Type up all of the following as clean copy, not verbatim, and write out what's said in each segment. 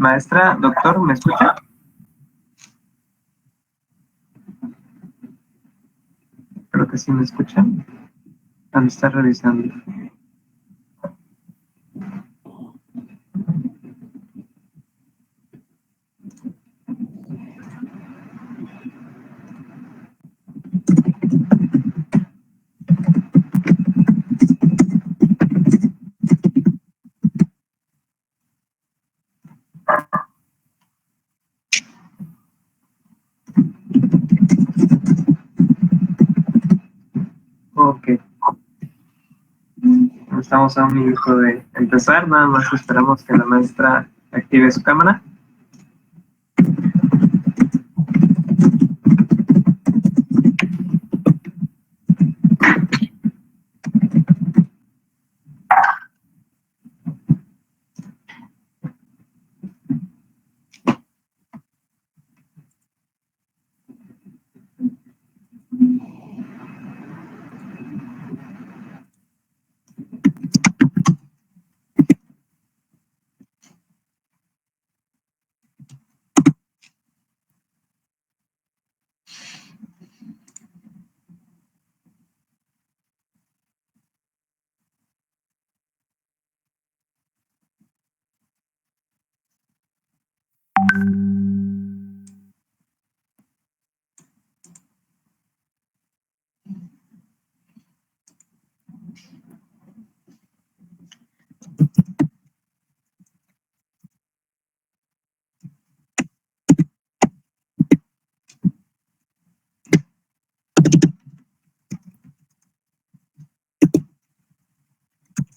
Maestra, doctor, ¿me escucha? Creo que sí me escuchan. Han de estar revisando. Ok. Estamos a un minuto de empezar. Nada más esperamos que la maestra active su cámara.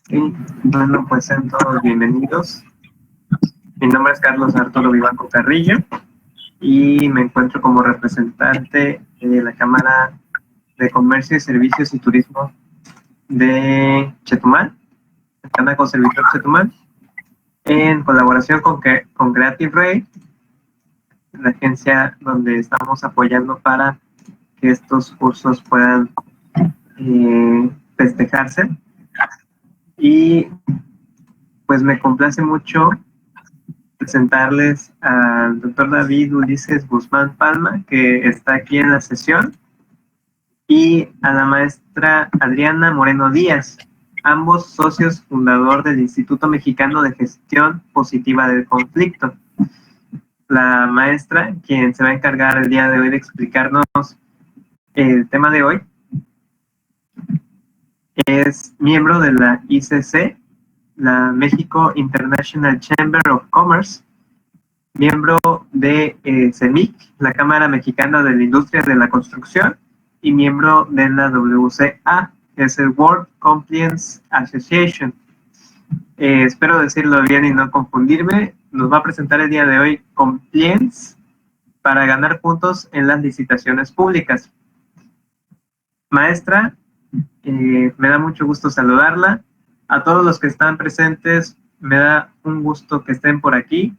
Sí. Bueno, pues sean todos bienvenidos. Mi nombre es Carlos Arturo Vivanco Carrillo y me encuentro como representante de la Cámara de Comercio y Servicios y Turismo de Chetumal, el Canaco Servitor Chetumal, en colaboración con Creative Ray, la agencia donde estamos apoyando para que estos cursos puedan festejarse. Y pues me complace mucho presentarles al doctor David Ulises Guzmán Palma, que está aquí en la sesión, y a la maestra Adriana Moreno Díaz, ambos socios fundador del Instituto Mexicano de Gestión Positiva del Conflicto. La maestra, quien se va a encargar el día de hoy de explicarnos el tema de hoy, es miembro de la ICC, la México International Chamber of Commerce, miembro de CEMIC, la Cámara Mexicana de la Industria de la Construcción, y miembro de la WCA, que es el World Compliance Association. Espero decirlo bien y no confundirme. Nos va a presentar el día de hoy Compliance para ganar puntos en las licitaciones públicas. Maestra, me da mucho gusto saludarla. A todos los que están presentes, me da un gusto que estén por aquí.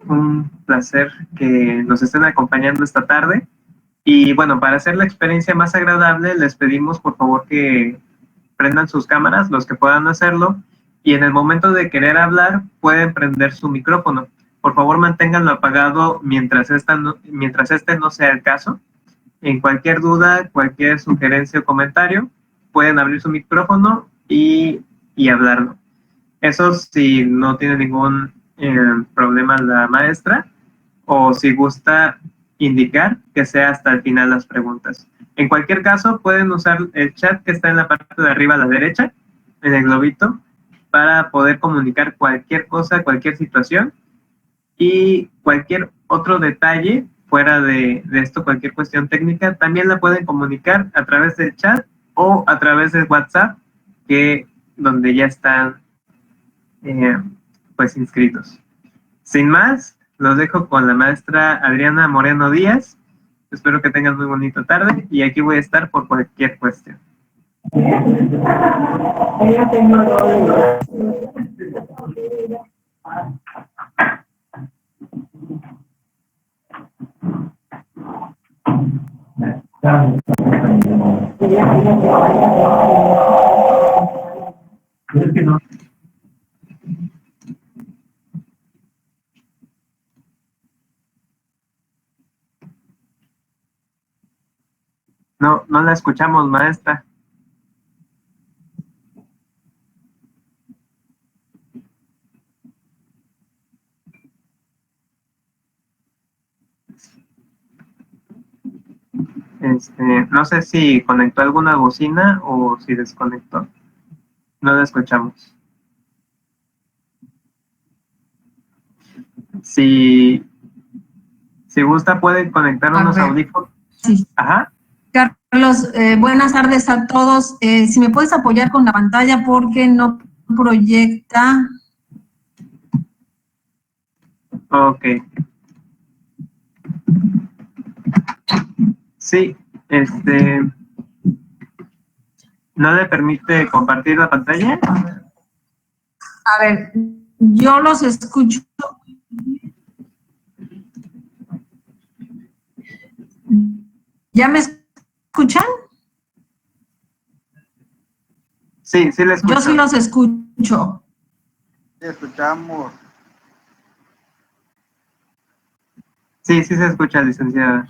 Un placer que nos estén acompañando esta tarde. Y bueno, para hacer la experiencia más agradable, les pedimos por favor que prendan sus cámaras, los que puedan hacerlo, y en el momento de querer hablar, pueden prender su micrófono. Por favor, manténganlo apagado mientras este no sea el caso. En cualquier duda, cualquier sugerencia o comentario, pueden abrir su micrófono y hablarlo. Eso si no tiene ningún problema la maestra, o si gusta indicar que sea hasta el final las preguntas. En cualquier caso, pueden usar el chat que está en la parte de arriba a la derecha, en el globito, para poder comunicar cualquier cosa, cualquier situación y cualquier otro detalle fuera de esto, cualquier cuestión técnica, también la pueden comunicar a través del chat o a través de WhatsApp, donde ya están pues inscritos. Sin más, los dejo con la maestra Adriana Moreno Díaz. Espero que tengan muy bonita tarde y aquí voy a estar por cualquier cuestión. No, no la escuchamos, maestra. No sé si conectó alguna bocina o si desconectó. No la escuchamos. Si gusta, puede conectar unos audífonos. Sí. Ajá. Carlos, buenas tardes a todos. Si me puedes apoyar con la pantalla porque no proyecta. Ok. Sí, ¿no le permite compartir la pantalla? A ver, yo los escucho. ¿Ya me escuchan? Sí, sí le escucho. Yo sí los escucho. Sí, escuchamos. Sí, sí se escucha, licenciada.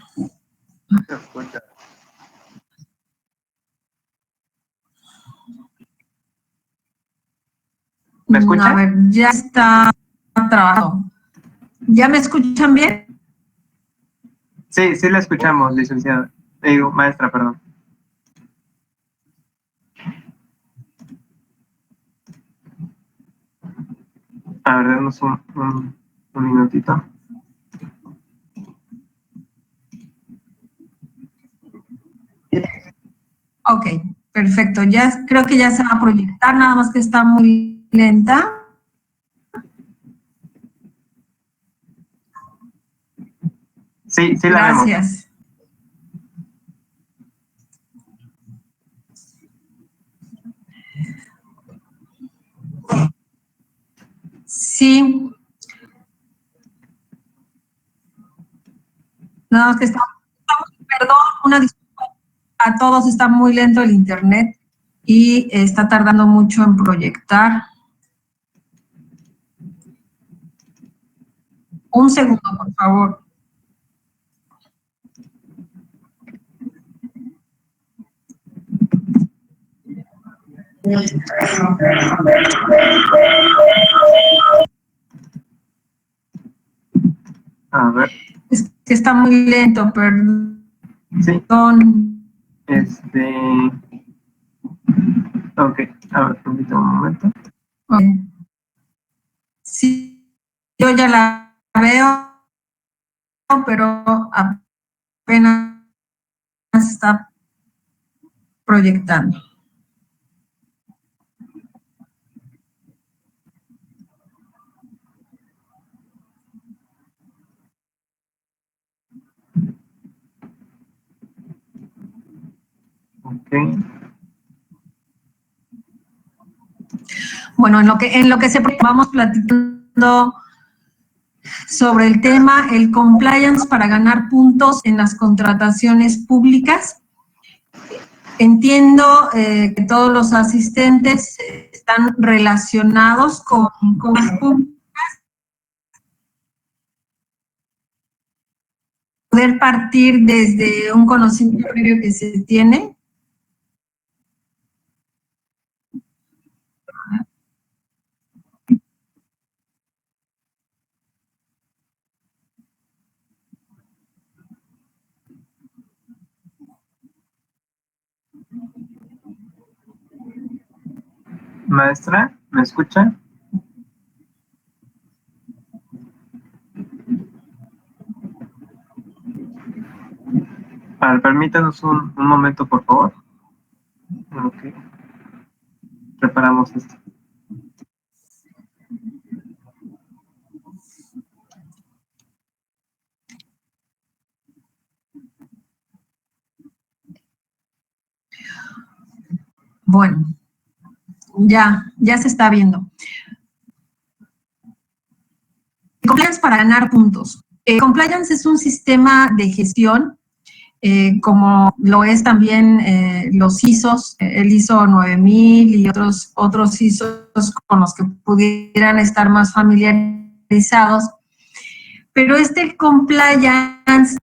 Se escucha. ¿Me escucha? A ver, ya está trabajado. ¿Ya me escuchan bien? Sí, sí la escuchamos, licenciada. Digo, maestra, perdón. A ver, denos un minutito. Ok, perfecto. Ya creo que ya se va a proyectar, nada más que está muy lenta. Sí, sí la vemos. Gracias. Sí. Nada más que perdón, una disculpa a todos, está muy lento el internet y está tardando mucho en proyectar. Un segundo, por favor. A ver. Es que está muy lento, perdón. Sí. Ok, a ver, permítame un momento. Sí, yo ya la veo, pero apenas está proyectando. Ok. Bueno, en lo que se vamos platicando sobre el tema, el compliance para ganar puntos en las contrataciones públicas. Entiendo que todos los asistentes están relacionados con las públicas. Poder partir desde un conocimiento previo que se tiene. Maestra, ¿me escucha? A ver, permítanos un momento, por favor. Ok. Preparamos esto. Bueno, ya se está viendo. Compliance para ganar puntos. Compliance es un sistema de gestión, como lo es también los ISOs, el ISO 9000 y otros ISOs con los que pudieran estar más familiarizados. Pero este compliance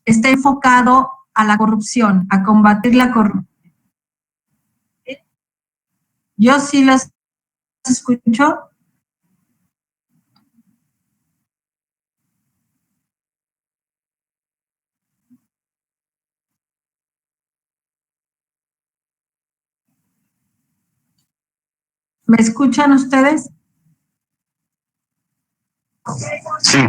está enfocado a la corrupción, a combatir la corrupción. Yo sí las escucho. ¿Me escuchan ustedes? Sí.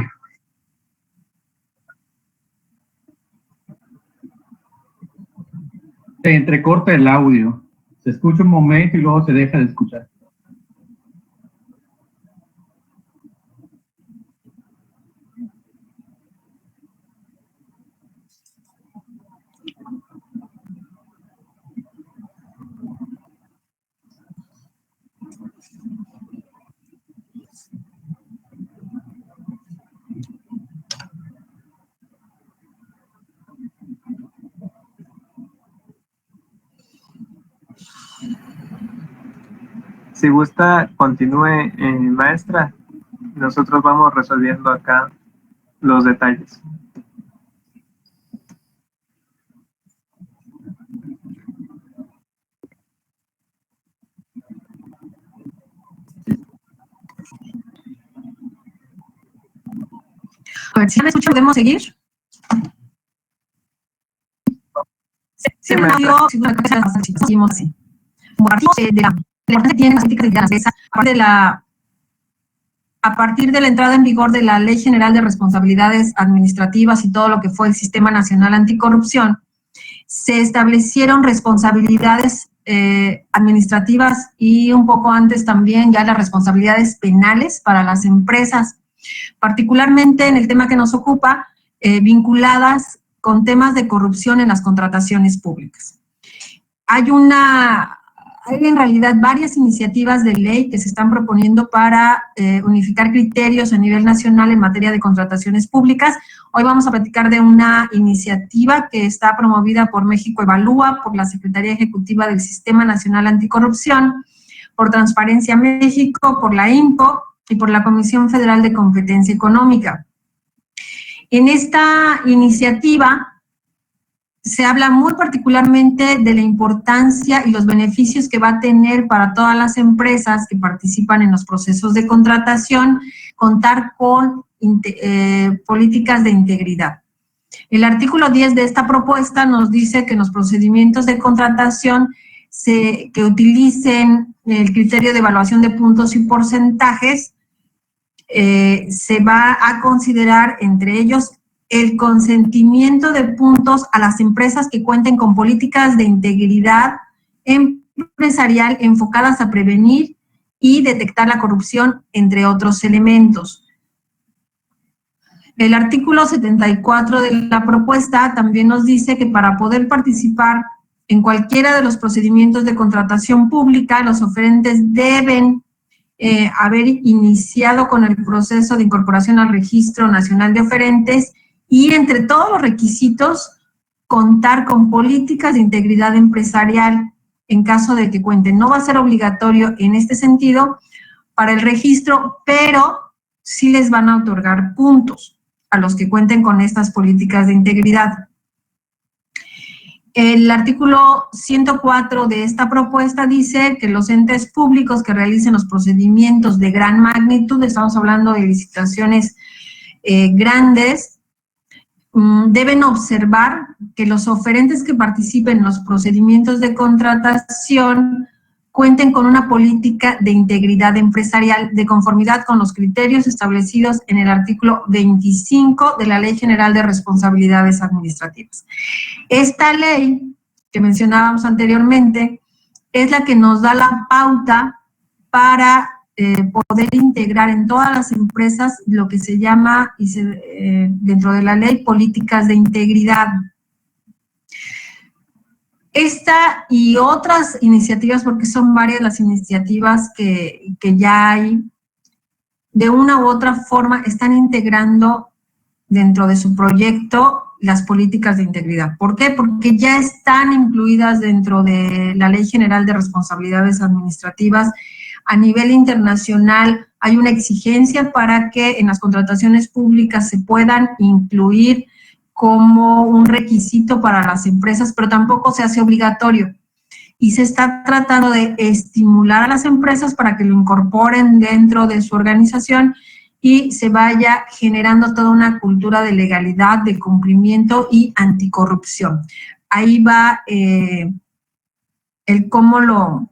Se entrecorta el audio. Se escucha un momento y luego se deja de escuchar. Si gusta, continúe, maestra. Nosotros vamos resolviendo acá los detalles. A ver, si me escuchan, ¿podemos seguir? Sí, maestra. Seguimos así. De la tienen las políticas de empresa, a partir de la entrada en vigor de la Ley General de Responsabilidades Administrativas y todo lo que fue el Sistema Nacional Anticorrupción, se establecieron responsabilidades administrativas y un poco antes también ya las responsabilidades penales para las empresas, particularmente en el tema que nos ocupa, vinculadas con temas de corrupción en las contrataciones públicas. Hay en realidad varias iniciativas de ley que se están proponiendo para unificar criterios a nivel nacional en materia de contrataciones públicas. Hoy vamos a platicar de una iniciativa que está promovida por México Evalúa, por la Secretaría Ejecutiva del Sistema Nacional Anticorrupción, por Transparencia México, por la INCO y por la Comisión Federal de Competencia Económica. En esta iniciativa se habla muy particularmente de la importancia y los beneficios que va a tener para todas las empresas que participan en los procesos de contratación contar con políticas de integridad. El artículo 10 de esta propuesta nos dice que en los procedimientos de contratación que utilicen el criterio de evaluación de puntos y porcentajes, se va a considerar entre ellos el consentimiento de puntos a las empresas que cuenten con políticas de integridad empresarial enfocadas a prevenir y detectar la corrupción, entre otros elementos. El artículo 74 de la propuesta también nos dice que para poder participar en cualquiera de los procedimientos de contratación pública, los oferentes deben haber iniciado con el proceso de incorporación al Registro Nacional de Oferentes y entre todos los requisitos, contar con políticas de integridad empresarial en caso de que cuenten. No va a ser obligatorio en este sentido para el registro, pero sí les van a otorgar puntos a los que cuenten con estas políticas de integridad. El artículo 104 de esta propuesta dice que los entes públicos que realicen los procedimientos de gran magnitud, estamos hablando de licitaciones grandes, deben observar que los oferentes que participen en los procedimientos de contratación cuenten con una política de integridad empresarial de conformidad con los criterios establecidos en el artículo 25 de la Ley General de Responsabilidades Administrativas. Esta ley que mencionábamos anteriormente es la que nos da la pauta para poder integrar en todas las empresas lo que se llama, dentro de la ley, políticas de integridad. Esta y otras iniciativas, porque son varias las iniciativas que ya hay, de una u otra forma están integrando dentro de su proyecto las políticas de integridad. ¿Por qué? Porque ya están incluidas dentro de la Ley General de Responsabilidades Administrativas. A nivel internacional hay una exigencia para que en las contrataciones públicas se puedan incluir como un requisito para las empresas, pero tampoco se hace obligatorio. Y se está tratando de estimular a las empresas para que lo incorporen dentro de su organización y se vaya generando toda una cultura de legalidad, de cumplimiento y anticorrupción. Ahí va el cómo lo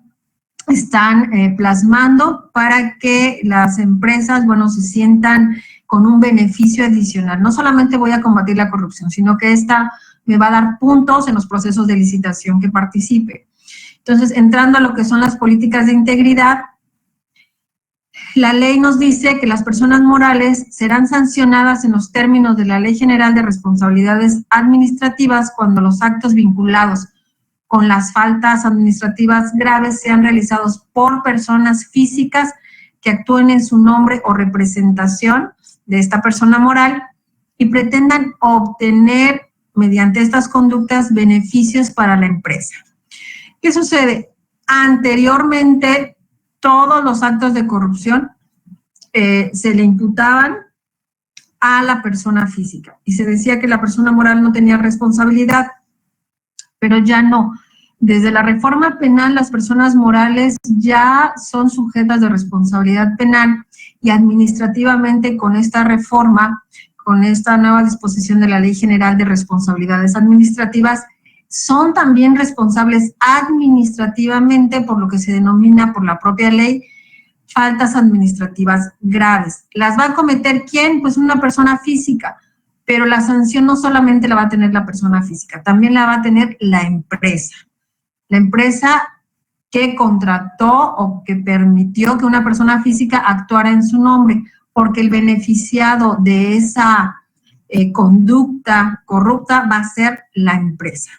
están plasmando para que las empresas, bueno, se sientan con un beneficio adicional. No solamente voy a combatir la corrupción, sino que esta me va a dar puntos en los procesos de licitación que participe. Entonces, entrando a lo que son las políticas de integridad, la ley nos dice que las personas morales serán sancionadas en los términos de la Ley General de Responsabilidades Administrativas cuando los actos vinculados con las faltas administrativas graves sean realizados por personas físicas que actúen en su nombre o representación de esta persona moral y pretendan obtener mediante estas conductas beneficios para la empresa. ¿Qué sucede? Anteriormente, todos los actos de corrupción se le imputaban a la persona física y se decía que la persona moral no tenía responsabilidad, pero ya no. Desde la reforma penal, las personas morales ya son sujetas de responsabilidad penal y administrativamente con esta reforma, con esta nueva disposición de la Ley General de Responsabilidades Administrativas, son también responsables administrativamente por lo que se denomina por la propia ley faltas administrativas graves. ¿Las va a cometer quién? Pues una persona física, pero la sanción no solamente la va a tener la persona física, también la va a tener la empresa. La empresa que contrató o que permitió que una persona física actuara en su nombre, porque el beneficiado de esa conducta corrupta va a ser la empresa.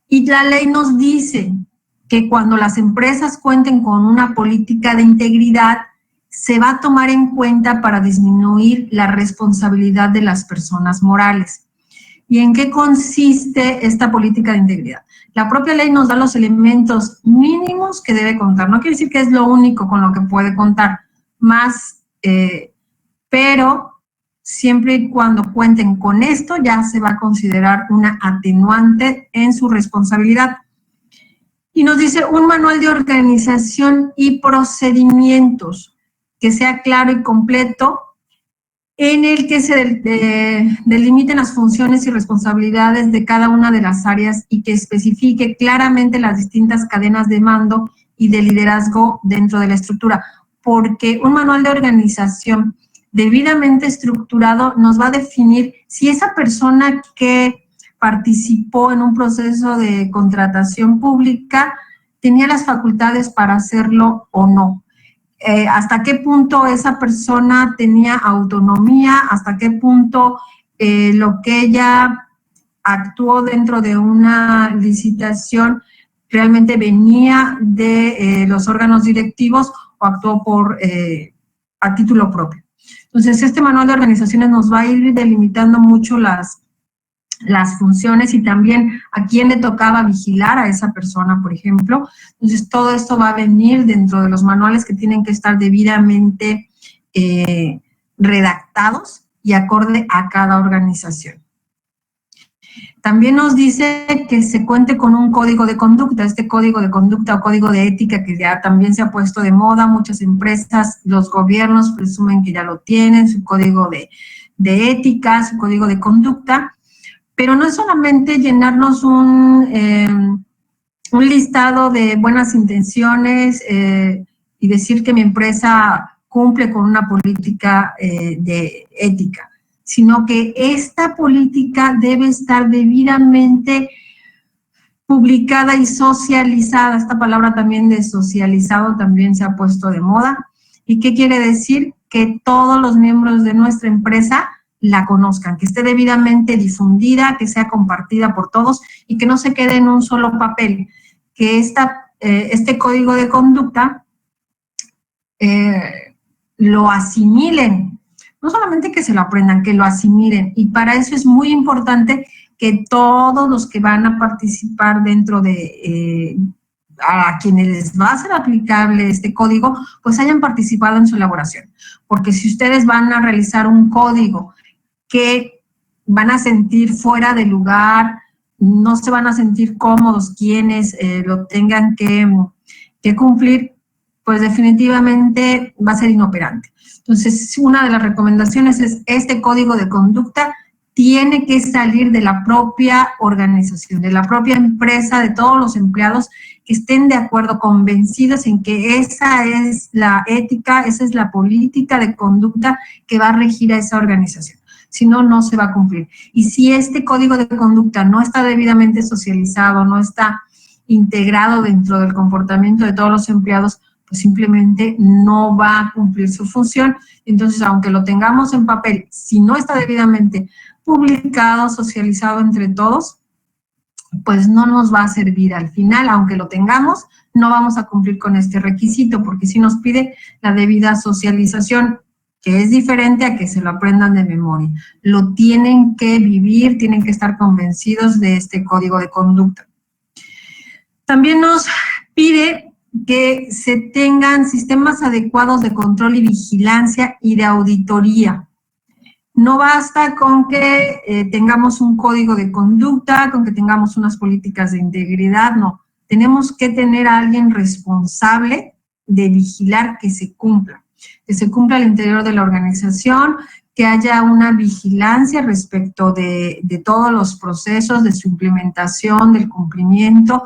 Y la ley nos dice que cuando las empresas cuenten con una política de integridad, se va a tomar en cuenta para disminuir la responsabilidad de las personas morales. ¿Y en qué consiste esta política de integridad? La propia ley nos da los elementos mínimos que debe contar. No quiere decir que es lo único con lo que puede contar, más, pero siempre y cuando cuenten con esto, ya se va a considerar una atenuante en su responsabilidad. Y nos dice un manual de organización y procedimientos que sea claro y completo, en el que se delimiten las funciones y responsabilidades de cada una de las áreas y que especifique claramente las distintas cadenas de mando y de liderazgo dentro de la estructura, porque un manual de organización debidamente estructurado nos va a definir si esa persona que participó en un proceso de contratación pública tenía las facultades para hacerlo o no. Hasta qué punto esa persona tenía autonomía, hasta qué punto lo que ella actuó dentro de una licitación realmente venía de los órganos directivos o actuó a título propio. Entonces, este manual de organizaciones nos va a ir delimitando mucho las funciones y también a quién le tocaba vigilar a esa persona, por ejemplo. Entonces, todo esto va a venir dentro de los manuales que tienen que estar debidamente redactados y acorde a cada organización. También nos dice que se cuente con un código de conducta. Este código de conducta o código de ética que ya también se ha puesto de moda, muchas empresas, los gobiernos presumen que ya lo tienen, su código de ética, su código de conducta. Pero no es solamente llenarnos un listado de buenas intenciones y decir que mi empresa cumple con una política de ética, sino que esta política debe estar debidamente publicada y socializada. Esta palabra también de socializado también se ha puesto de moda. ¿Y qué quiere decir? Que todos los miembros de nuestra empresa la conozcan, que esté debidamente difundida, que sea compartida por todos y que no se quede en un solo papel, que este código de conducta lo asimilen, no solamente que se lo aprendan, que lo asimilen, y para eso es muy importante que todos los que van a participar dentro de a quienes les va a ser aplicable este código, pues hayan participado en su elaboración, porque si ustedes van a realizar un código que van a sentir fuera de lugar, no se van a sentir cómodos quienes lo tengan que cumplir, pues definitivamente va a ser inoperante. Entonces, una de las recomendaciones es este código de conducta tiene que salir de la propia organización, de la propia empresa, de todos los empleados que estén de acuerdo, convencidos en que esa es la ética, esa es la política de conducta que va a regir a esa organización. Si no, no se va a cumplir. Y si este código de conducta no está debidamente socializado, no está integrado dentro del comportamiento de todos los empleados, pues simplemente no va a cumplir su función. Entonces, aunque lo tengamos en papel, si no está debidamente publicado, socializado entre todos, pues no nos va a servir al final. Aunque lo tengamos, no vamos a cumplir con este requisito, porque sí nos pide la debida socialización, que es diferente a que se lo aprendan de memoria. Lo tienen que vivir, tienen que estar convencidos de este código de conducta. También nos pide que se tengan sistemas adecuados de control y vigilancia y de auditoría. No basta con que tengamos un código de conducta, con que tengamos unas políticas de integridad, no. Tenemos que tener a alguien responsable de vigilar que se cumpla al interior de la organización, que haya una vigilancia respecto de todos los procesos, de su implementación, del cumplimiento,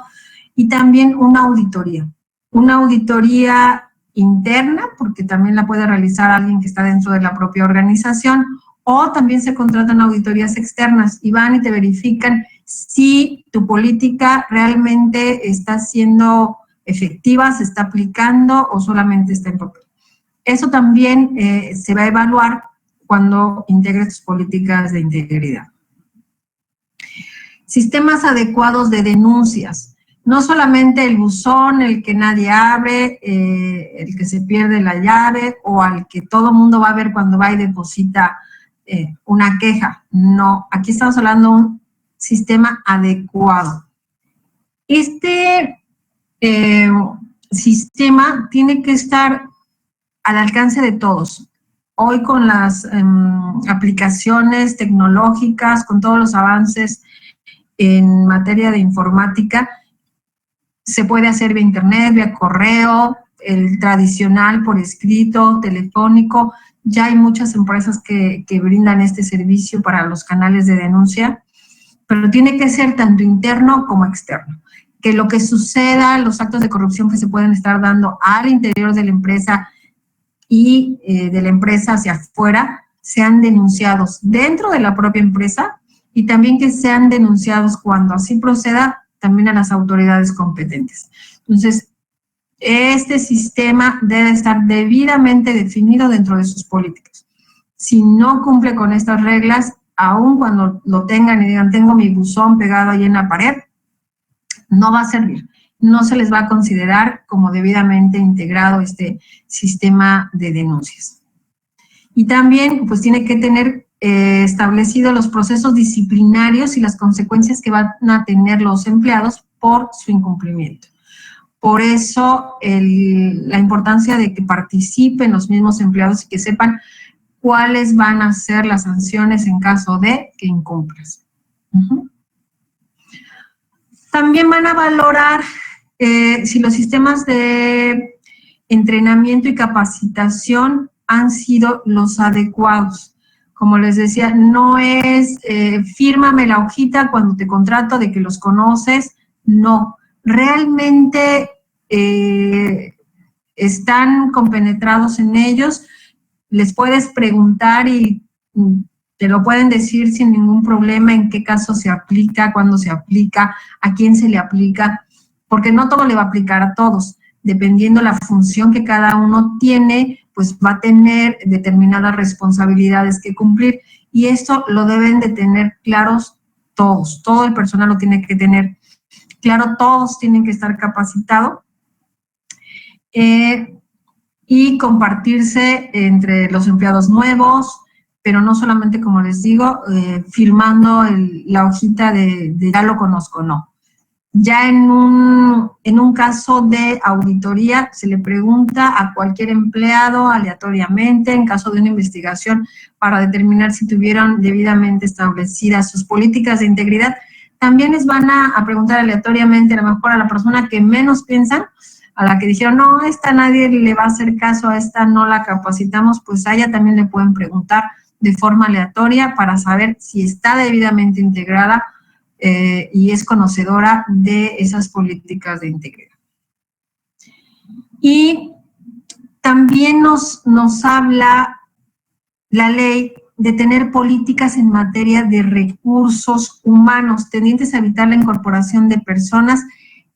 y también una auditoría interna, porque también la puede realizar alguien que está dentro de la propia organización, o también se contratan auditorías externas y van y te verifican si tu política realmente está siendo efectiva, se está aplicando o solamente está en papel. Eso también se va a evaluar cuando integres tus políticas de integridad. Sistemas adecuados de denuncias. No solamente el buzón, el que nadie abre, el que se pierde la llave o al que todo mundo va a ver cuando va y deposita una queja. No, aquí estamos hablando de un sistema adecuado. Este sistema tiene que estar al alcance de todos. Hoy con las aplicaciones tecnológicas, con todos los avances en materia de informática, se puede hacer vía internet, vía correo, el tradicional por escrito, telefónico. Ya hay muchas empresas que brindan este servicio para los canales de denuncia, pero tiene que ser tanto interno como externo. Que lo que suceda, los actos de corrupción que se pueden estar dando al interior de la empresa y de la empresa hacia afuera, sean denunciados dentro de la propia empresa y también que sean denunciados cuando así proceda también a las autoridades competentes. Entonces, este sistema debe estar debidamente definido dentro de sus políticas. Si no cumple con estas reglas, aun cuando lo tengan y digan, tengo mi buzón pegado ahí en la pared, no va a servir. No se les va a considerar como debidamente integrado este sistema de denuncias. Y también, pues, tiene que tener establecidos los procesos disciplinarios y las consecuencias que van a tener los empleados por su incumplimiento. Por eso, la importancia de que participen los mismos empleados y que sepan cuáles van a ser las sanciones en caso de que incumplas. También van a valorar si los sistemas de entrenamiento y capacitación han sido los adecuados. Como les decía, no es fírmame la hojita cuando te contrato de que los conoces, no. Realmente están compenetrados en ellos, les puedes preguntar y te lo pueden decir sin ningún problema en qué caso se aplica, cuándo se aplica, a quién se le aplica, porque no todo le va a aplicar a todos. Dependiendo la función que cada uno tiene, pues va a tener determinadas responsabilidades que cumplir y esto lo deben de tener claros todos, todo el personal lo tiene que tener claro, todos tienen que estar capacitados y compartirse entre los empleados nuevos, pero no solamente, como les digo, firmando la hojita de ya lo conozco, no. Ya en un caso de auditoría se le pregunta a cualquier empleado aleatoriamente, en caso de una investigación, para determinar si tuvieron debidamente establecidas sus políticas de integridad. También les van a preguntar aleatoriamente, a lo mejor a la persona que menos piensan, a la que dijeron, no, a esta nadie le va a hacer caso, a esta no la capacitamos, pues a ella también le pueden preguntar de forma aleatoria para saber si está debidamente integrada y es conocedora de esas políticas de integridad. Y también nos habla la ley de tener políticas en materia de recursos humanos tendientes a evitar la incorporación de personas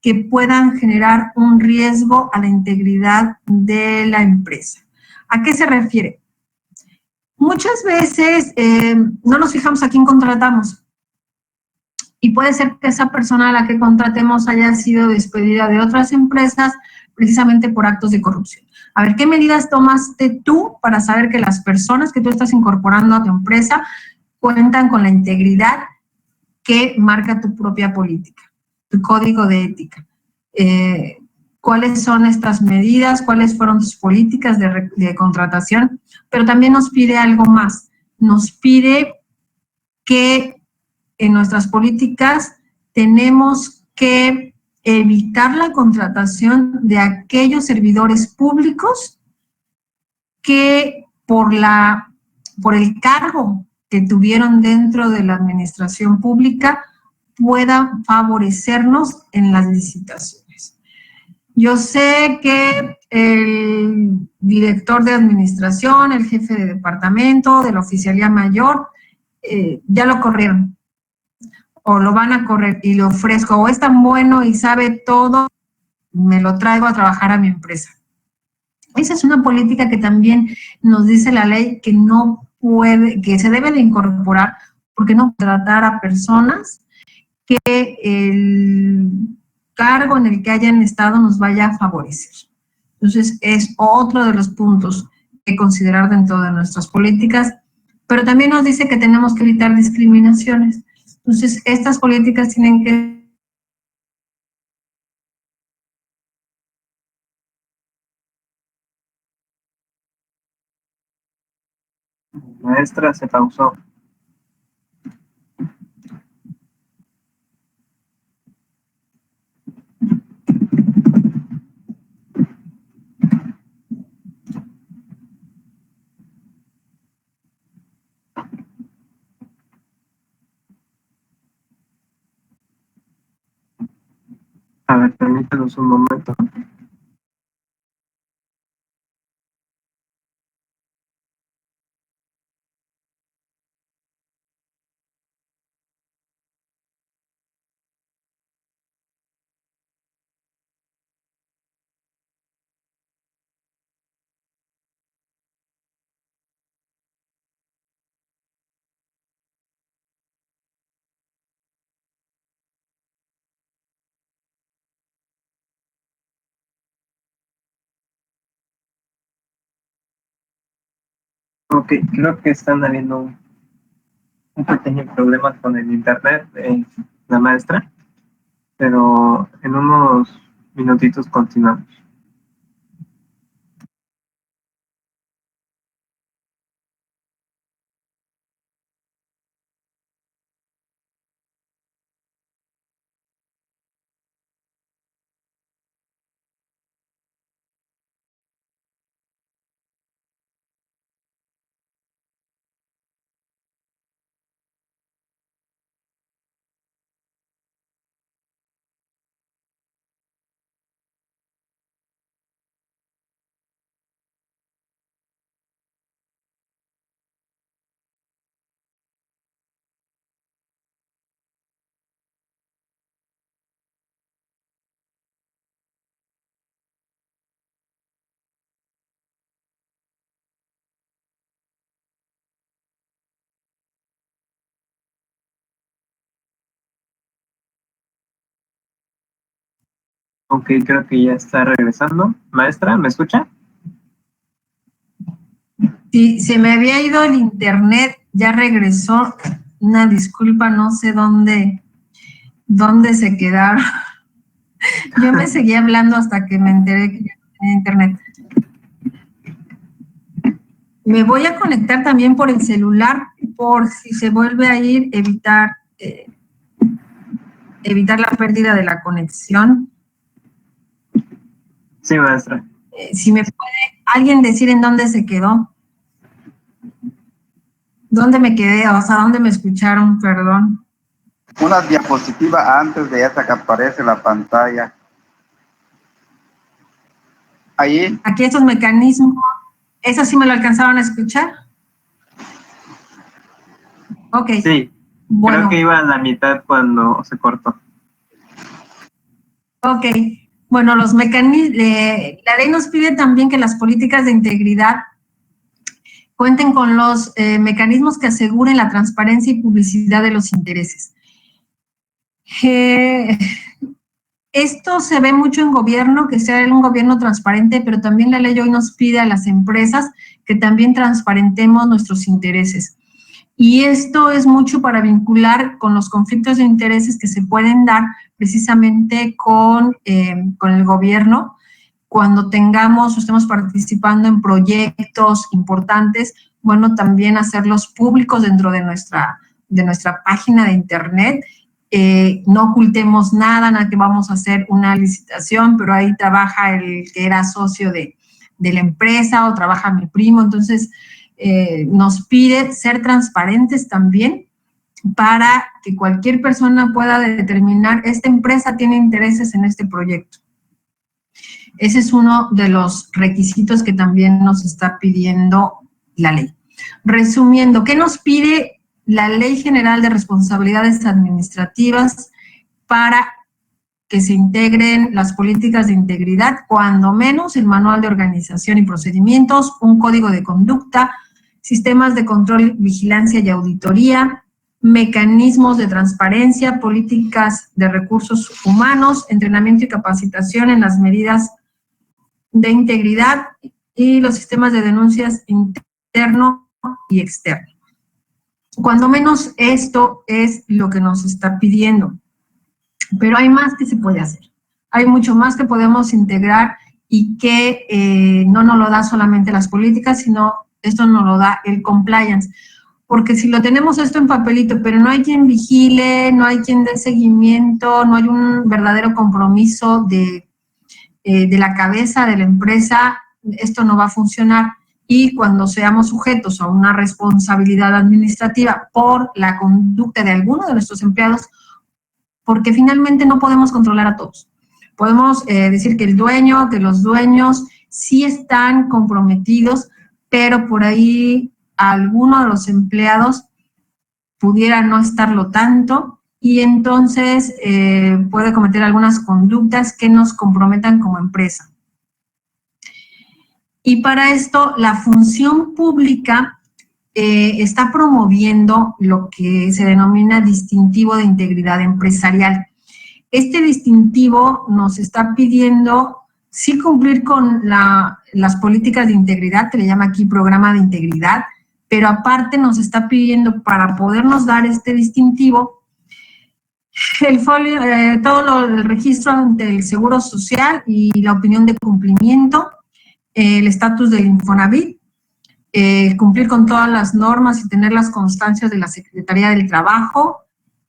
que puedan generar un riesgo a la integridad de la empresa. ¿A qué se refiere? Muchas veces no nos fijamos a quién contratamos. Y puede ser que esa persona a la que contratemos haya sido despedida de otras empresas precisamente por actos de corrupción. A ver, ¿qué medidas tomaste tú para saber que las personas que tú estás incorporando a tu empresa cuentan con la integridad que marca tu propia política, tu código de ética? ¿Cuáles son estas medidas? ¿Cuáles fueron tus políticas de contratación? Pero también nos pide algo más. Nos pide que en nuestras políticas tenemos que evitar la contratación de aquellos servidores públicos que por el cargo que tuvieron dentro de la administración pública puedan favorecernos en las licitaciones. Yo sé que el director de administración, el jefe de departamento, de la oficialía mayor, ya lo corrieron o lo van a correr y le ofrezco, o es tan bueno y sabe todo, me lo traigo a trabajar a mi empresa. Esa es una política que también nos dice la ley que no puede, que se debe de incorporar, porque no tratar a personas que el cargo en el que hayan estado nos vaya a favorecer. Entonces, es otro de los puntos que considerar dentro de nuestras políticas, pero también nos dice que tenemos que evitar discriminaciones. Entonces, estas políticas tienen que... Maestra, se pausó. A ver, permítanos un momento. Ok, creo que están habiendo un pequeño problema con el internet de la maestra, pero en unos minutitos continuamos. Ok, creo que ya está regresando. Maestra, ¿me escucha? Sí, se me había ido el internet, ya regresó. Una disculpa, no sé dónde ¿Dónde se quedaron? Yo me seguía hablando hasta que me enteré que ya no tenía internet. Me voy a conectar también por el celular, por si se vuelve a ir, evitar la pérdida de la conexión. Sí, maestra. Si me puede alguien decir en dónde se quedó. ¿Dónde me quedé? O sea, ¿dónde me escucharon? Perdón. Una diapositiva antes de esa que aparece en la pantalla. Ahí. Aquí estos mecanismos, ¿eso sí me lo alcanzaron a escuchar? Ok. Sí, bueno, creo que iba a la mitad cuando se cortó. Ok. Bueno, los mecanismos, la ley nos pide también que las políticas de integridad cuenten con los mecanismos que aseguren la transparencia y publicidad de los intereses. Esto se ve mucho en gobierno, que sea un gobierno transparente, pero también la ley hoy nos pide a las empresas que también transparentemos nuestros intereses. Y esto es mucho para vincular con los conflictos de intereses que se pueden dar precisamente con el gobierno cuando tengamos o estemos participando en proyectos importantes. Bueno, también hacerlos públicos dentro de nuestra página de internet. No ocultemos nada que vamos a hacer una licitación, pero ahí trabaja el que era socio de la empresa o trabaja mi primo. Entonces, nos pide ser transparentes también para que cualquier persona pueda determinar, esta empresa tiene intereses en este proyecto. Ese es uno de los requisitos que también nos está pidiendo la ley. Resumiendo, ¿qué nos pide la Ley General de Responsabilidades Administrativas para que se integren las políticas de integridad? Cuando menos el manual de organización y procedimientos, un código de conducta, sistemas de control, vigilancia y auditoría, mecanismos de transparencia, políticas de recursos humanos, entrenamiento y capacitación en las medidas de integridad y los sistemas de denuncias interno y externo. Cuando menos esto es lo que nos está pidiendo. Pero hay más que se puede hacer. Hay mucho más que podemos integrar y que no nos lo da solamente las políticas, sino esto nos lo da el compliance. Porque si lo tenemos esto en papelito, pero no hay quien vigile, no hay quien dé seguimiento, no hay un verdadero compromiso de la cabeza de la empresa, esto no va a funcionar. Y cuando seamos sujetos a una responsabilidad administrativa por la conducta de alguno de nuestros empleados, porque finalmente no podemos controlar a todos. Podemos decir que que los dueños sí están comprometidos, pero por ahí alguno de los empleados pudiera no estarlo tanto y entonces puede cometer algunas conductas que nos comprometan como empresa. Y para esto la función pública está promoviendo lo que se denomina distintivo de integridad empresarial. Este distintivo nos está pidiendo sí cumplir con las políticas de integridad, que le llama aquí programa de integridad, pero aparte nos está pidiendo para podernos dar este distintivo el folio, todo el registro ante el Seguro Social y la opinión de cumplimiento, el estatus del Infonavit, cumplir con todas las normas y tener las constancias de la Secretaría del Trabajo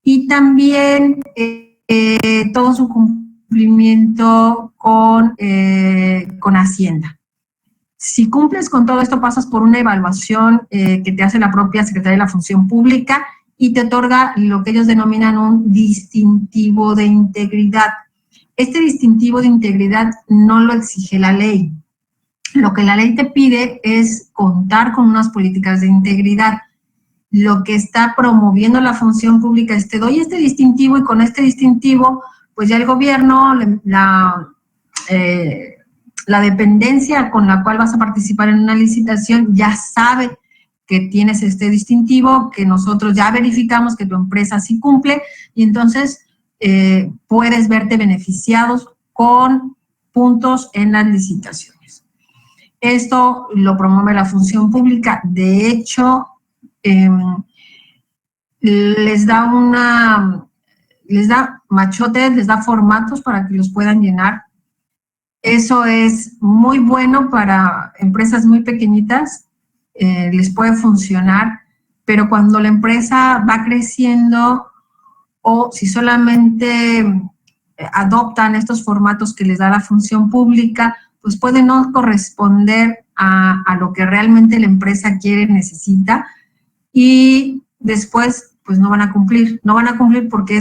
y también todo su cumplimiento con Hacienda. Si cumples con todo esto, pasas por una evaluación que te hace la propia Secretaría de la Función Pública y te otorga lo que ellos denominan un distintivo de integridad. Este distintivo de integridad no lo exige la ley. Lo que la ley te pide es contar con unas políticas de integridad. Lo que está promoviendo la función pública es te doy este distintivo y con este distintivo, pues ya el gobierno, la dependencia con la cual vas a participar en una licitación ya sabe que tienes este distintivo, que nosotros ya verificamos que tu empresa sí cumple y entonces puedes verte beneficiados con puntos en las licitaciones. Esto lo promueve la función pública. De hecho, les da Machotes les da formatos para que los puedan llenar. Eso es muy bueno para empresas muy pequeñitas, les puede funcionar, pero cuando la empresa va creciendo o si solamente adoptan estos formatos que les da la función pública, pues puede no corresponder a lo que realmente la empresa quiere, necesita, y después pues no van a cumplir porque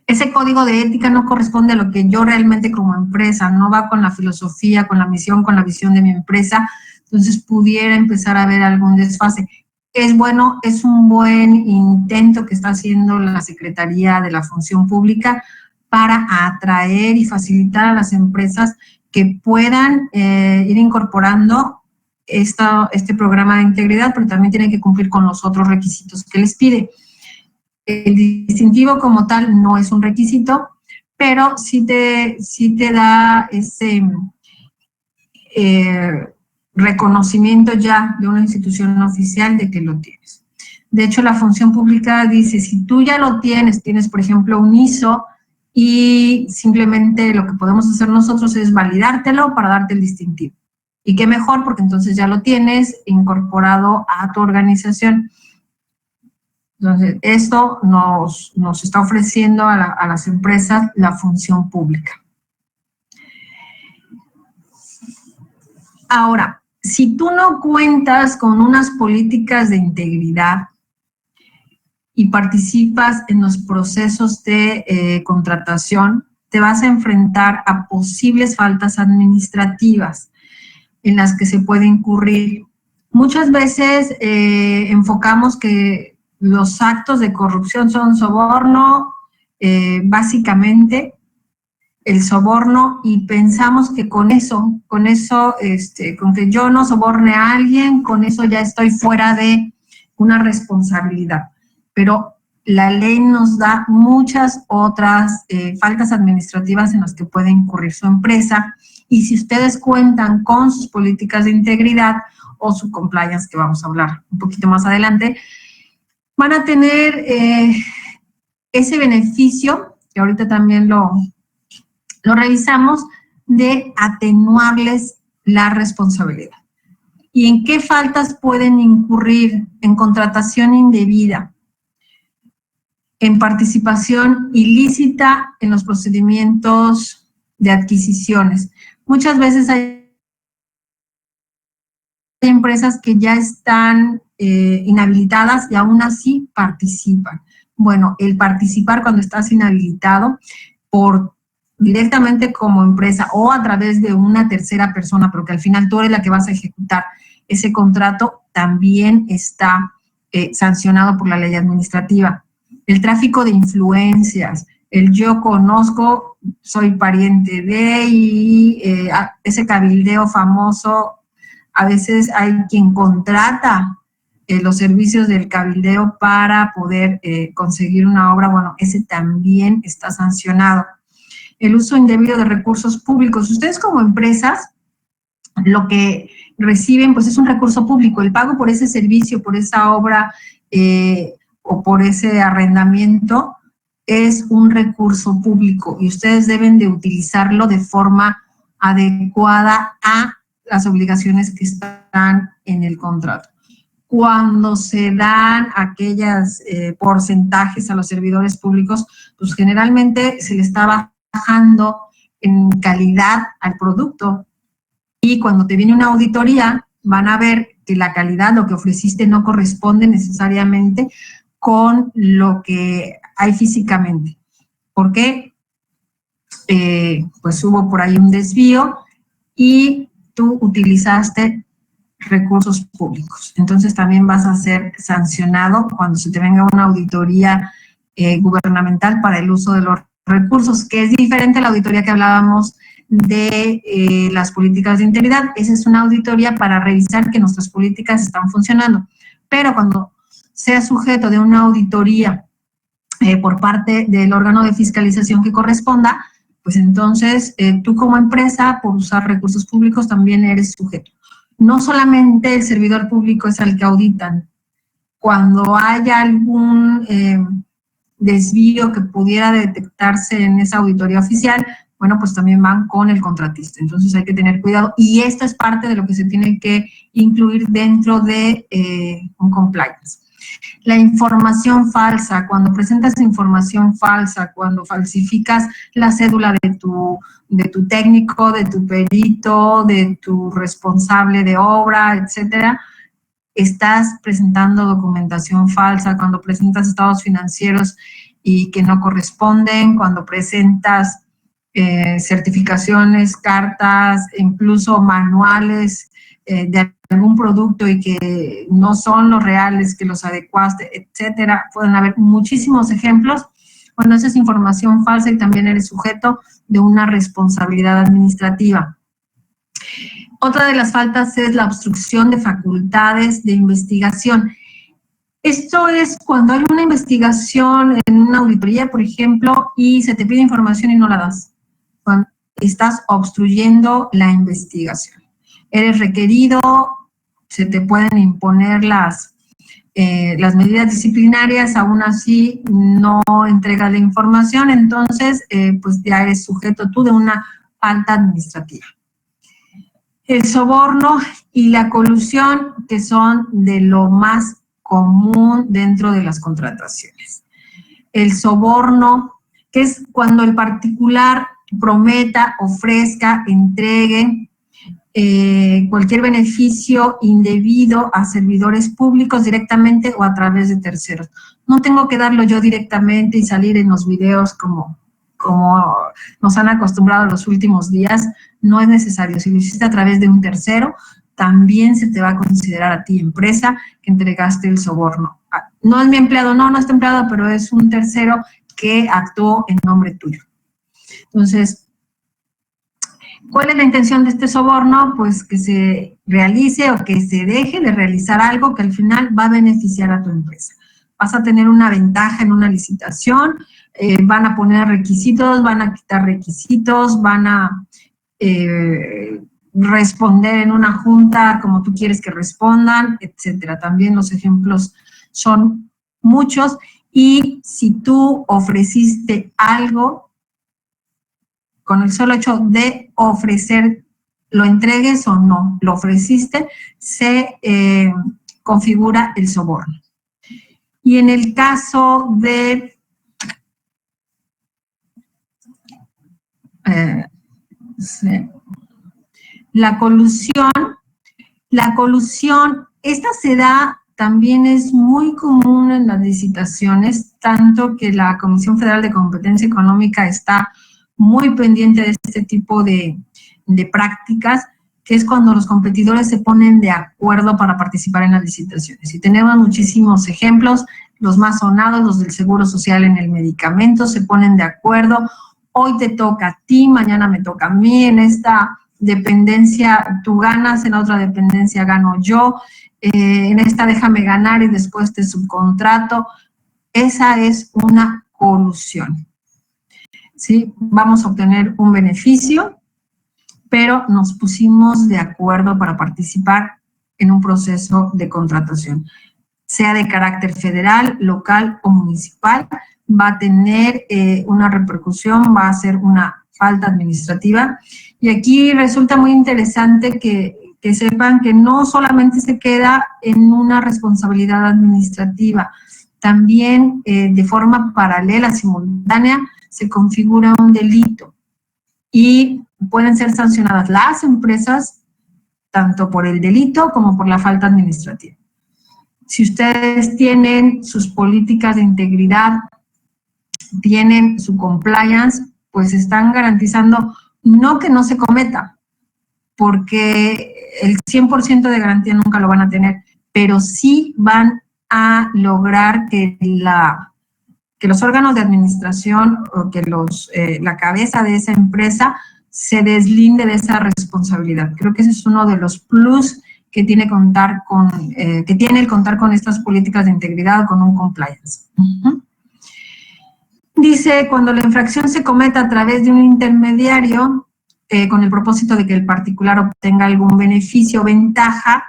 ese código de ética no corresponde a lo que yo realmente como empresa, no va con la filosofía, con la misión, con la visión de mi empresa, entonces pudiera empezar a haber algún desfase. Es bueno, es un buen intento que está haciendo la Secretaría de la Función Pública para atraer y facilitar a las empresas que puedan ir incorporando este programa de integridad, pero también tienen que cumplir con los otros requisitos que les pide. El distintivo como tal no es un requisito, pero sí te da ese reconocimiento ya de una institución oficial de que lo tienes. De hecho, la función pública dice, si tú ya lo tienes por ejemplo un ISO y simplemente lo que podemos hacer nosotros es validártelo para darte el distintivo. Y qué mejor, porque entonces ya lo tienes incorporado a tu organización. Entonces, esto nos está ofreciendo a las empresas la función pública. Ahora, si tú no cuentas con unas políticas de integridad y participas en los procesos de contratación, te vas a enfrentar a posibles faltas administrativas en las que se puede incurrir. Muchas veces enfocamos que los actos de corrupción son soborno, básicamente el soborno, y pensamos que con que yo no soborne a alguien, con eso ya estoy fuera de una responsabilidad. Pero la ley nos da muchas otras faltas administrativas en las que puede incurrir su empresa, y si ustedes cuentan con sus políticas de integridad o su compliance, que vamos a hablar un poquito más adelante, van a tener ese beneficio, que ahorita también lo revisamos, de atenuarles la responsabilidad. ¿Y en qué faltas pueden incurrir? En contratación indebida, en participación ilícita en los procedimientos de adquisiciones. Muchas veces hay empresas que ya están inhabilitadas y aún así participan. Bueno, el participar cuando estás inhabilitado directamente como empresa o a través de una tercera persona, pero que al final tú eres la que vas a ejecutar ese contrato, también está sancionado por la ley administrativa. El tráfico de influencias, el yo conozco, soy pariente de, y ese cabildeo famoso. A veces hay quien contrata los servicios del cabildeo para poder conseguir una obra. Bueno, ese también está sancionado. El uso indebido de recursos públicos. Ustedes como empresas, lo que reciben pues es un recurso público. El pago por ese servicio, por esa obra o por ese arrendamiento es un recurso público y ustedes deben de utilizarlo de forma adecuada a las obligaciones que están en el contrato. Cuando se dan aquellos porcentajes a los servidores públicos, pues generalmente se le está bajando en calidad al producto, y cuando te viene una auditoría van a ver que la calidad, lo que ofreciste, no corresponde necesariamente con lo que hay físicamente. ¿Por qué? Pues hubo por ahí un desvío y tú utilizaste recursos públicos. Entonces también vas a ser sancionado cuando se te venga una auditoría gubernamental para el uso de los recursos, que es diferente a la auditoría que hablábamos de las políticas de integridad. Esa es una auditoría para revisar que nuestras políticas están funcionando. Pero cuando sea sujeto de una auditoría por parte del órgano de fiscalización que corresponda, pues entonces tú como empresa, por usar recursos públicos, también eres sujeto. No solamente el servidor público es al que auditan. Cuando haya algún desvío que pudiera detectarse en esa auditoría oficial, bueno, pues también van con el contratista. Entonces hay que tener cuidado y esto es parte de lo que se tiene que incluir dentro de un compliance. La información falsa, cuando presentas información falsa, cuando falsificas la cédula de tu técnico, de tu perito, de tu responsable de obra, etcétera, estás presentando documentación falsa. Cuando presentas estados financieros y que no corresponden, cuando presentas certificaciones, cartas, incluso manuales de algún producto y que no son los reales, que los adecuaste, etcétera. Pueden haber muchísimos ejemplos. Bueno, esa es información falsa y también eres sujeto de una responsabilidad administrativa. Otra de las faltas es la obstrucción de facultades de investigación. Esto es cuando hay una investigación en una auditoría, por ejemplo, y se te pide información y no la das. Cuando estás obstruyendo la investigación. Eres requerido, se te pueden imponer las medidas disciplinarias, aún así no entregas la información, entonces pues ya eres sujeto tú de una falta administrativa. El soborno y la colusión, que son de lo más común dentro de las contrataciones. El soborno, que es cuando el particular prometa, ofrezca, entregue cualquier beneficio indebido a servidores públicos directamente o a través de terceros. No tengo que darlo yo directamente y salir en los videos como nos han acostumbrado los últimos días. No es necesario. Si lo hiciste a través de un tercero, también se te va a considerar a ti, empresa, que entregaste el soborno. No es mi empleado, no es tu empleado, pero es un tercero que actuó en nombre tuyo. Entonces, ¿cuál es la intención de este soborno? Pues que se realice o que se deje de realizar algo que al final va a beneficiar a tu empresa. Vas a tener una ventaja en una licitación, van a poner requisitos, van a quitar requisitos, van a responder en una junta como tú quieres que respondan, etcétera. También los ejemplos son muchos y si tú ofreciste algo, con el solo hecho de ofrecer, lo entregues o no, lo ofreciste, se configura el soborno. Y en el caso de la colusión, esta se da, también es muy común en las licitaciones, tanto que la Comisión Federal de Competencia Económica está muy pendiente de este tipo de prácticas, que es cuando los competidores se ponen de acuerdo para participar en las licitaciones. Y tenemos muchísimos ejemplos, los más sonados, los del Seguro Social en el medicamento, se ponen de acuerdo, hoy te toca a ti, mañana me toca a mí, en esta dependencia tú ganas, en la otra dependencia gano yo, en esta déjame ganar y después te subcontrato. Esa es una colusión. ¿Sí? Vamos a obtener un beneficio, pero nos pusimos de acuerdo para participar en un proceso de contratación. Sea de carácter federal, local o municipal, va a tener una repercusión, va a ser una falta administrativa. Y aquí resulta muy interesante que sepan que no solamente se queda en una responsabilidad administrativa, también de forma paralela, simultánea, se configura un delito y pueden ser sancionadas las empresas tanto por el delito como por la falta administrativa. Si ustedes tienen sus políticas de integridad, tienen su compliance, pues están garantizando no que no se cometa, porque el 100% de garantía nunca lo van a tener, pero sí van a lograr que los órganos de administración o que la cabeza de esa empresa se deslinde de esa responsabilidad. Creo que ese es uno de los plus que tiene el contar con estas políticas de integridad o con un compliance. Dice, cuando la infracción se cometa a través de un intermediario, con el propósito de que el particular obtenga algún beneficio o ventaja,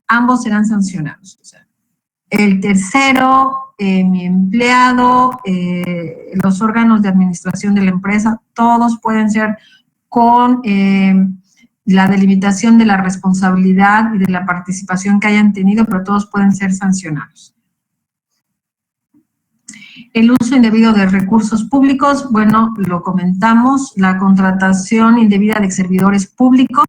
ambos serán sancionados. O sea, el tercero mi empleado, los órganos de administración de la empresa, todos pueden ser con la delimitación de la responsabilidad y de la participación que hayan tenido, pero todos pueden ser sancionados. El uso indebido de recursos públicos, bueno, lo comentamos, la contratación indebida de servidores públicos,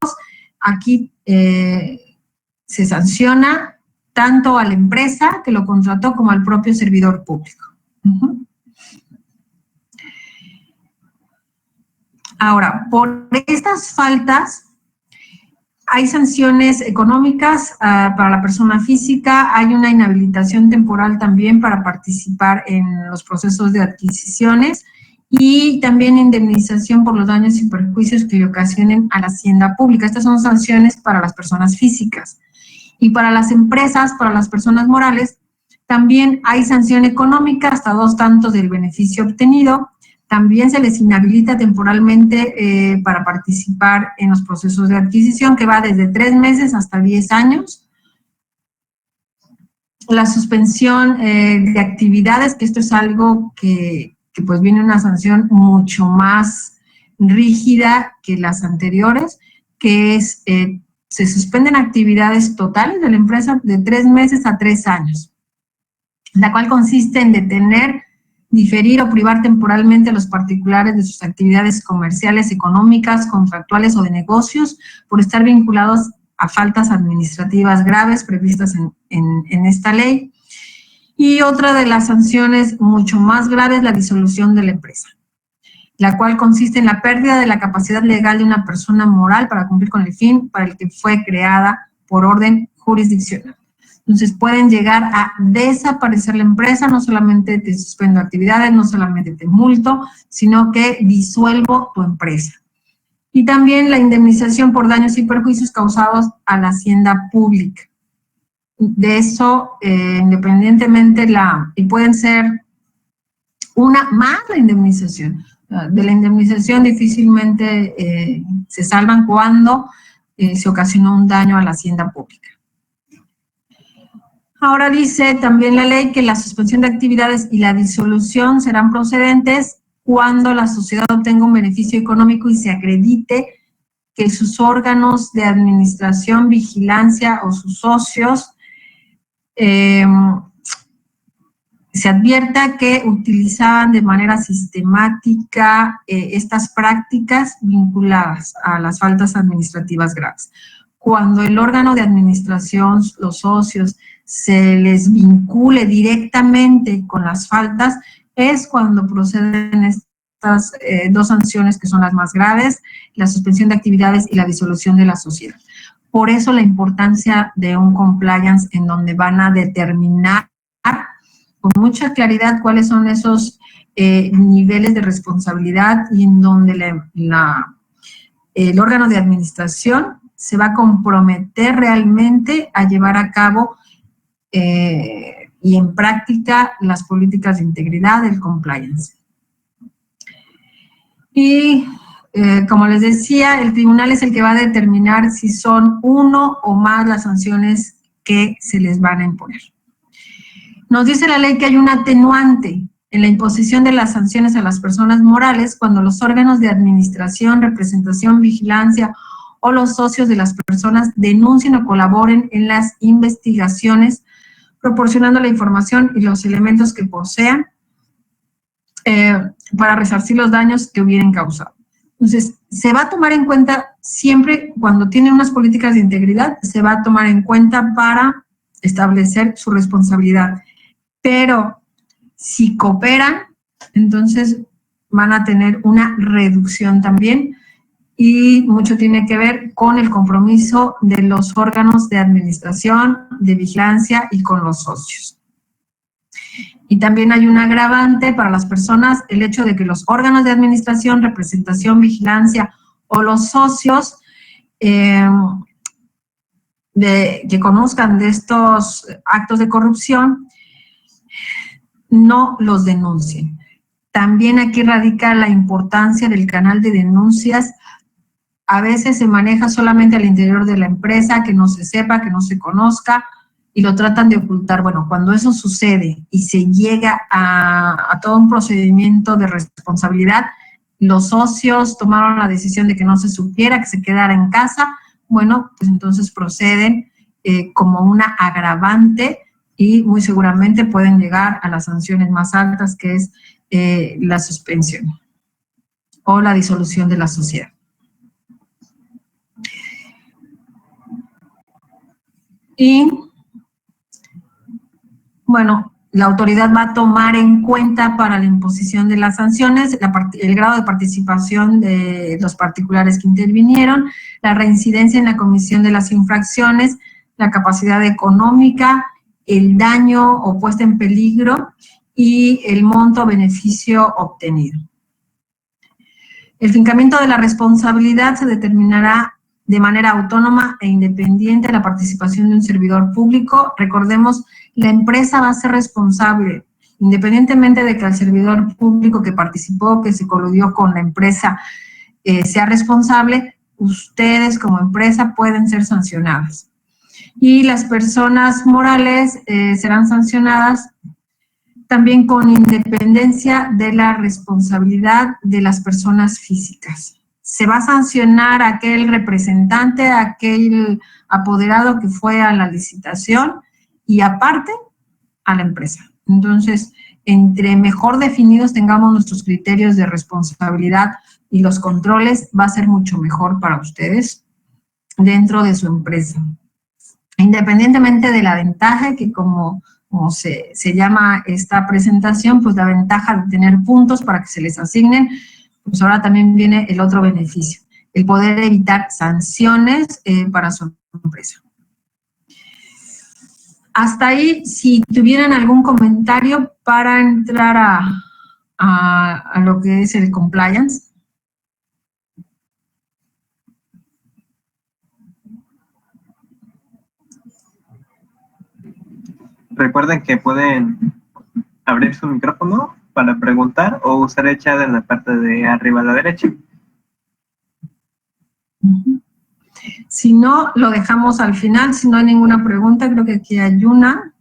aquí se sanciona tanto a la empresa que lo contrató como al propio servidor público. Ahora, por estas faltas hay sanciones económicas para la persona física, hay una inhabilitación temporal también para participar en los procesos de adquisiciones y también indemnización por los daños y perjuicios que le ocasionen a la hacienda pública. Estas son sanciones para las personas físicas. Y para las empresas, para las personas morales, también hay sanción económica hasta 2 tantos del beneficio obtenido. También se les inhabilita temporalmente para participar en los procesos de adquisición, que va desde 3 meses hasta 10 años. La suspensión de actividades, que esto es algo que pues viene una sanción mucho más rígida que las anteriores, que es, se suspenden actividades totales de la empresa de 3 meses a 3 años, la cual consiste en detener, diferir o privar temporalmente a los particulares de sus actividades comerciales, económicas, contractuales o de negocios por estar vinculados a faltas administrativas graves previstas en esta ley. Y otra de las sanciones mucho más graves, la disolución de la empresa, la cual consiste en la pérdida de la capacidad legal de una persona moral para cumplir con el fin para el que fue creada por orden jurisdiccional. Entonces pueden llegar a desaparecer la empresa, no solamente te suspendo actividades, no solamente te multo, sino que disuelvo tu empresa. Y también la indemnización por daños y perjuicios causados a la hacienda pública. De eso, independientemente y pueden ser una más la indemnización. De la indemnización difícilmente se salvan cuando se ocasionó un daño a la hacienda pública. Ahora dice también la ley que la suspensión de actividades y la disolución serán procedentes cuando la sociedad obtenga un beneficio económico y se acredite que sus órganos de administración, vigilancia o sus socios se advierta que utilizaban de manera sistemática estas prácticas vinculadas a las faltas administrativas graves. Cuando el órgano de administración, los socios, se les vincule directamente con las faltas, es cuando proceden estas 2 sanciones que son las más graves, la suspensión de actividades y la disolución de la sociedad. Por eso la importancia de un compliance en donde van a determinar con mucha claridad cuáles son esos niveles de responsabilidad y en donde el órgano de administración se va a comprometer realmente a llevar a cabo y en práctica las políticas de integridad del compliance. Y como les decía, el tribunal es el que va a determinar si son 1 o más las sanciones que se les van a imponer. Nos dice la ley que hay un atenuante en la imposición de las sanciones a las personas morales cuando los órganos de administración, representación, vigilancia o los socios de las personas denuncien o colaboren en las investigaciones, proporcionando la información y los elementos que posean para resarcir los daños que hubieran causado. Entonces, se va a tomar en cuenta siempre cuando tienen unas políticas de integridad, se va a tomar en cuenta para establecer su responsabilidad. Pero si cooperan, entonces van a tener una reducción también y mucho tiene que ver con el compromiso de los órganos de administración, de vigilancia y con los socios. Y también hay un agravante para las personas, el hecho de que los órganos de administración, representación, vigilancia o los socios que conozcan de estos actos de corrupción no los denuncien. También aquí radica la importancia del canal de denuncias. A veces se maneja solamente al interior de la empresa, que no se sepa, que no se conozca, y lo tratan de ocultar. Bueno, cuando eso sucede y se llega a todo un procedimiento de responsabilidad, los socios tomaron la decisión de que no se supiera, que se quedara en casa, bueno, pues entonces proceden como una agravante y muy seguramente pueden llegar a las sanciones más altas, que es la suspensión o la disolución de la sociedad. Y, bueno, la autoridad va a tomar en cuenta para la imposición de las sanciones el grado de participación de los particulares que intervinieron, la reincidencia en la comisión de las infracciones, la capacidad económica, el daño o puesta en peligro y el monto o beneficio obtenido. El fincamiento de la responsabilidad se determinará de manera autónoma e independiente de la participación de un servidor público. Recordemos, la empresa va a ser responsable, independientemente de que el servidor público que participó, que se coludió con la empresa, sea responsable, ustedes como empresa pueden ser sancionadas. Y las personas morales serán sancionadas también con independencia de la responsabilidad de las personas físicas. Se va a sancionar a aquel representante, a aquel apoderado que fue a la licitación y aparte a la empresa. Entonces, entre mejor definidos tengamos nuestros criterios de responsabilidad y los controles, va a ser mucho mejor para ustedes dentro de su empresa. Independientemente de la ventaja que como se llama esta presentación, pues la ventaja de tener puntos para que se les asignen, pues ahora también viene el otro beneficio, el poder evitar sanciones para su empresa. Hasta ahí, si tuvieran algún comentario para entrar a lo que es el compliance. Recuerden que pueden abrir su micrófono para preguntar o usar el chat en la parte de arriba a la derecha. Si no, lo dejamos al final. Si no hay ninguna pregunta, creo que aquí hay una.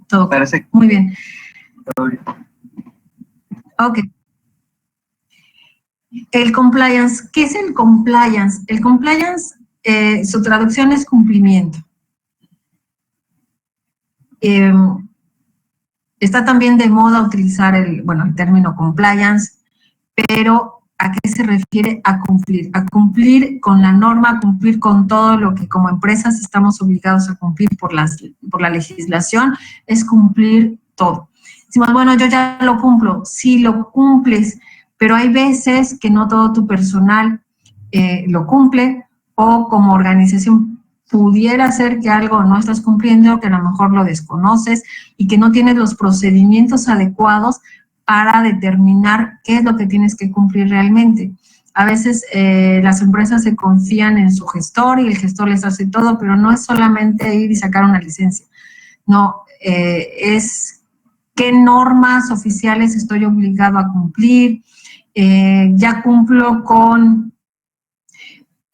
Todo parece muy bien. Todo bien. Ok. El compliance. ¿Qué es el compliance? El compliance, su traducción es cumplimiento. Está también de moda utilizar el término compliance, pero ¿a qué se refiere? A cumplir con la norma, a cumplir con todo lo que como empresas estamos obligados a cumplir por la legislación, es cumplir todo. Decimos, bueno, yo ya lo cumplo, sí lo cumples, pero hay veces que no todo tu personal lo cumple, o como organización pudiera ser que algo no estás cumpliendo, que a lo mejor lo desconoces y que no tienes los procedimientos adecuados para determinar qué es lo que tienes que cumplir realmente. A veces las empresas se confían en su gestor y el gestor les hace todo, pero no es solamente ir y sacar una licencia. No, es qué normas oficiales estoy obligado a cumplir, ya cumplo con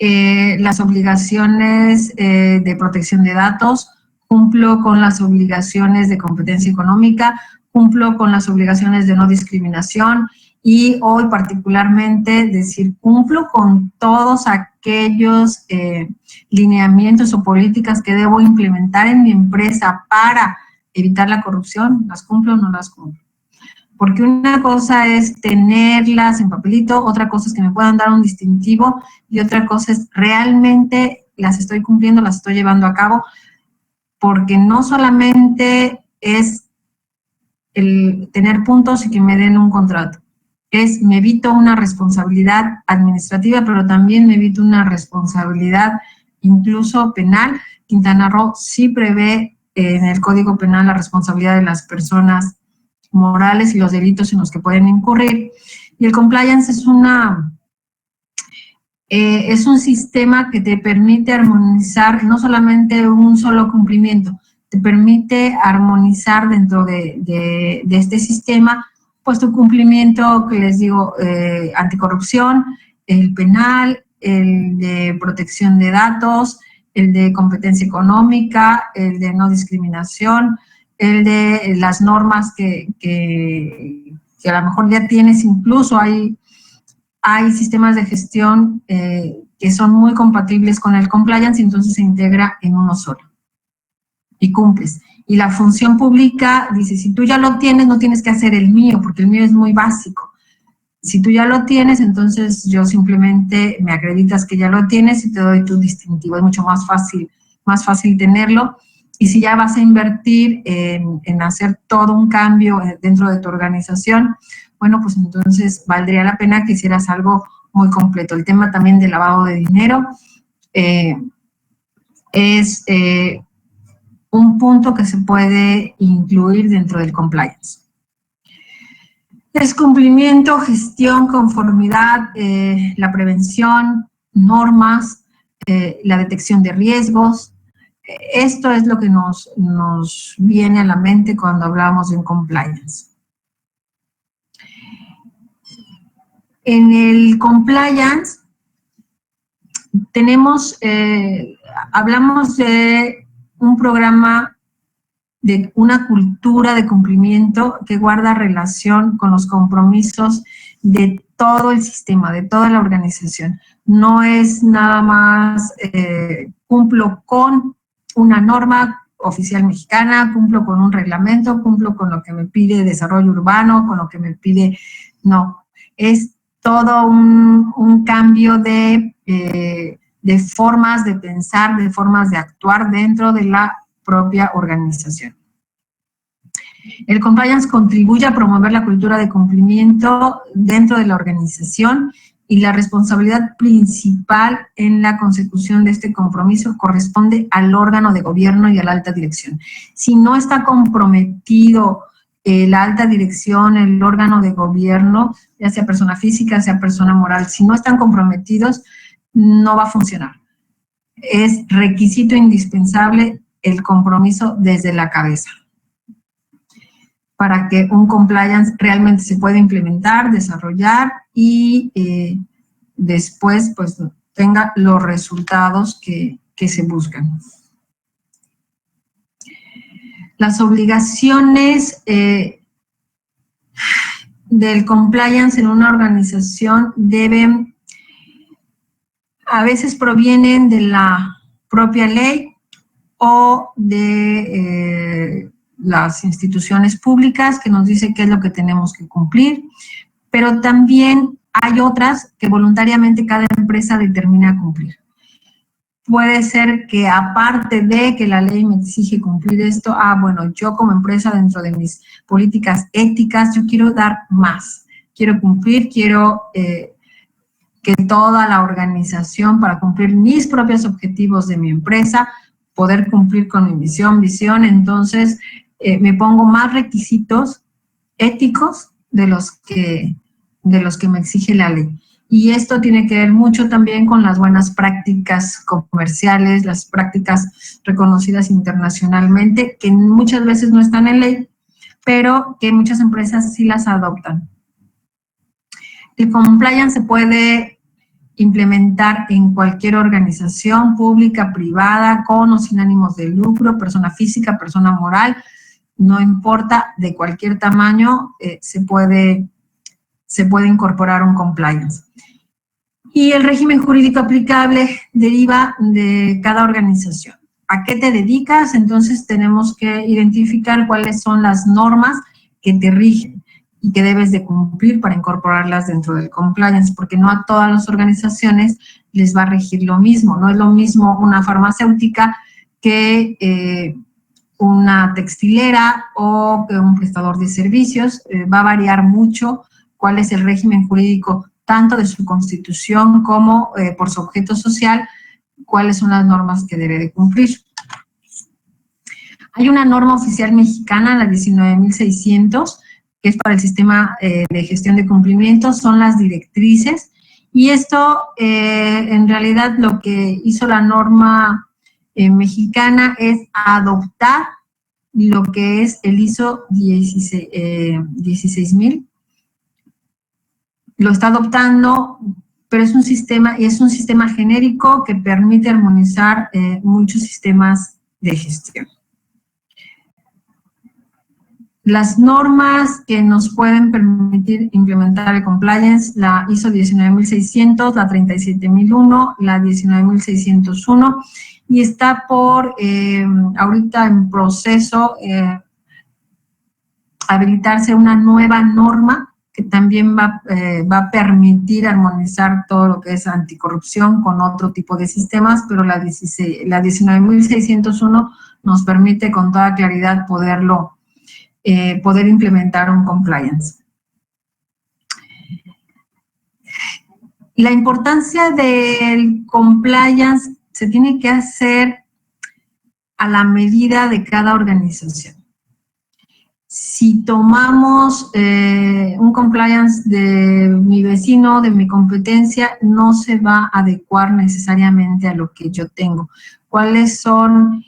las obligaciones de protección de datos, cumplo con las obligaciones de competencia económica, cumplo con las obligaciones de no discriminación y hoy particularmente decir cumplo con todos aquellos lineamientos o políticas que debo implementar en mi empresa para evitar la corrupción, ¿las cumplo o no las cumplo? Porque una cosa es tenerlas en papelito, otra cosa es que me puedan dar un distintivo y otra cosa es realmente las estoy cumpliendo, las estoy llevando a cabo, porque no solamente es el tener puntos y que me den un contrato, me evito una responsabilidad administrativa, pero también me evito una responsabilidad incluso penal. Quintana Roo sí prevé en el Código Penal la responsabilidad de las personas morales y los delitos en los que pueden incurrir. Y el compliance es un sistema que te permite armonizar no solamente un solo cumplimiento, te permite armonizar dentro de este sistema, pues tu cumplimiento, que les digo, anticorrupción, el penal, el de protección de datos, el de competencia económica, el de no discriminación, el de las normas que a lo mejor ya tienes, incluso hay sistemas de gestión que son muy compatibles con el compliance y entonces se integra en uno solo y cumples. Y la función pública dice, si tú ya lo tienes, no tienes que hacer el mío, porque el mío es muy básico. Si tú ya lo tienes, entonces yo simplemente me acreditas que ya lo tienes y te doy tu distintivo. Es mucho más fácil tenerlo. Y si ya vas a invertir en hacer todo un cambio dentro de tu organización, bueno, pues entonces valdría la pena que hicieras algo muy completo. El tema también del lavado de dinero es un punto que se puede incluir dentro del compliance. Es cumplimiento, gestión, conformidad, la prevención, normas, la detección de riesgos. Esto es lo que nos viene a la mente cuando hablamos de un compliance. En el compliance hablamos de un programa de una cultura de cumplimiento que guarda relación con los compromisos de todo el sistema, de toda la organización. No es nada más cumplo con una norma oficial mexicana, cumplo con un reglamento, cumplo con lo que me pide desarrollo urbano, con lo que me pide... No, es todo un cambio de formas de pensar, de formas de actuar dentro de la propia organización. El compliance contribuye a promover la cultura de cumplimiento dentro de la organización y la responsabilidad principal en la consecución de este compromiso corresponde al órgano de gobierno y a la alta dirección. Si no está comprometido la alta dirección, el órgano de gobierno, ya sea persona física, sea persona moral, si no están comprometidos, no va a funcionar. Es requisito indispensable el compromiso desde la cabeza para que un compliance realmente se pueda implementar, desarrollar y después pues tenga los resultados que se buscan. Las obligaciones del compliance en una organización a veces provienen de la propia ley o de las instituciones públicas que nos dice qué es lo que tenemos que cumplir, pero también hay otras que voluntariamente cada empresa determina cumplir. Puede ser que aparte de que la ley me exige cumplir esto, bueno, yo como empresa dentro de mis políticas éticas, yo quiero dar más, quiero cumplir, quiero que toda la organización para cumplir mis propios objetivos de mi empresa, poder cumplir con mi misión, visión, entonces me pongo más requisitos éticos de los que me exige la ley. Y esto tiene que ver mucho también con las buenas prácticas comerciales, las prácticas reconocidas internacionalmente, que muchas veces no están en ley, pero que muchas empresas sí las adoptan. El compliance se puede implementar en cualquier organización pública, privada, con o sin ánimos de lucro, persona física, persona moral, no importa, de cualquier tamaño se puede incorporar un compliance. Y el régimen jurídico aplicable deriva de cada organización. ¿A qué te dedicas? Entonces tenemos que identificar cuáles son las normas que te rigen y que debes de cumplir para incorporarlas dentro del compliance, porque no a todas las organizaciones les va a regir lo mismo. No es lo mismo una farmacéutica que una textilera o que un prestador de servicios. Va a variar mucho cuál es el régimen jurídico tanto de su constitución como por su objeto social, cuáles son las normas que debe de cumplir. Hay una norma oficial mexicana, la 19.600, que es para el sistema de gestión de cumplimiento, son las directrices, y esto en realidad lo que hizo la norma mexicana es adoptar lo que es el ISO 16.000, lo está adoptando pero es un sistema genérico que permite armonizar muchos sistemas de gestión. Las normas que nos pueden permitir implementar el compliance, la ISO 19600, la 37001, la 19601, y está por ahorita en proceso habilitarse una nueva norma que también va a permitir armonizar todo lo que es anticorrupción con otro tipo de sistemas, pero la 19601 nos permite con toda claridad poder implementar un compliance. La importancia del compliance se tiene que hacer a la medida de cada organización. Si tomamos un compliance de mi vecino, de mi competencia, no se va a adecuar necesariamente a lo que yo tengo. ¿Cuáles son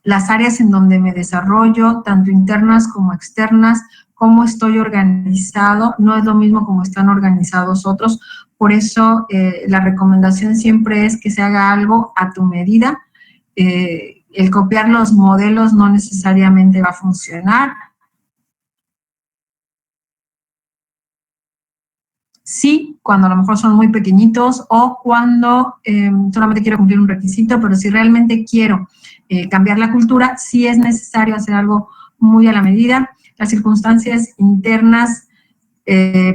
las áreas en donde me desarrollo, tanto internas como externas? ¿Cómo estoy organizado? No es lo mismo como están organizados otros. Por eso la recomendación siempre es que se haga algo a tu medida. El copiar los modelos no necesariamente va a funcionar. Sí, cuando a lo mejor son muy pequeñitos o cuando solamente quiero cumplir un requisito, pero si realmente quiero cambiar la cultura, sí es necesario hacer algo muy a la medida. Las circunstancias internas,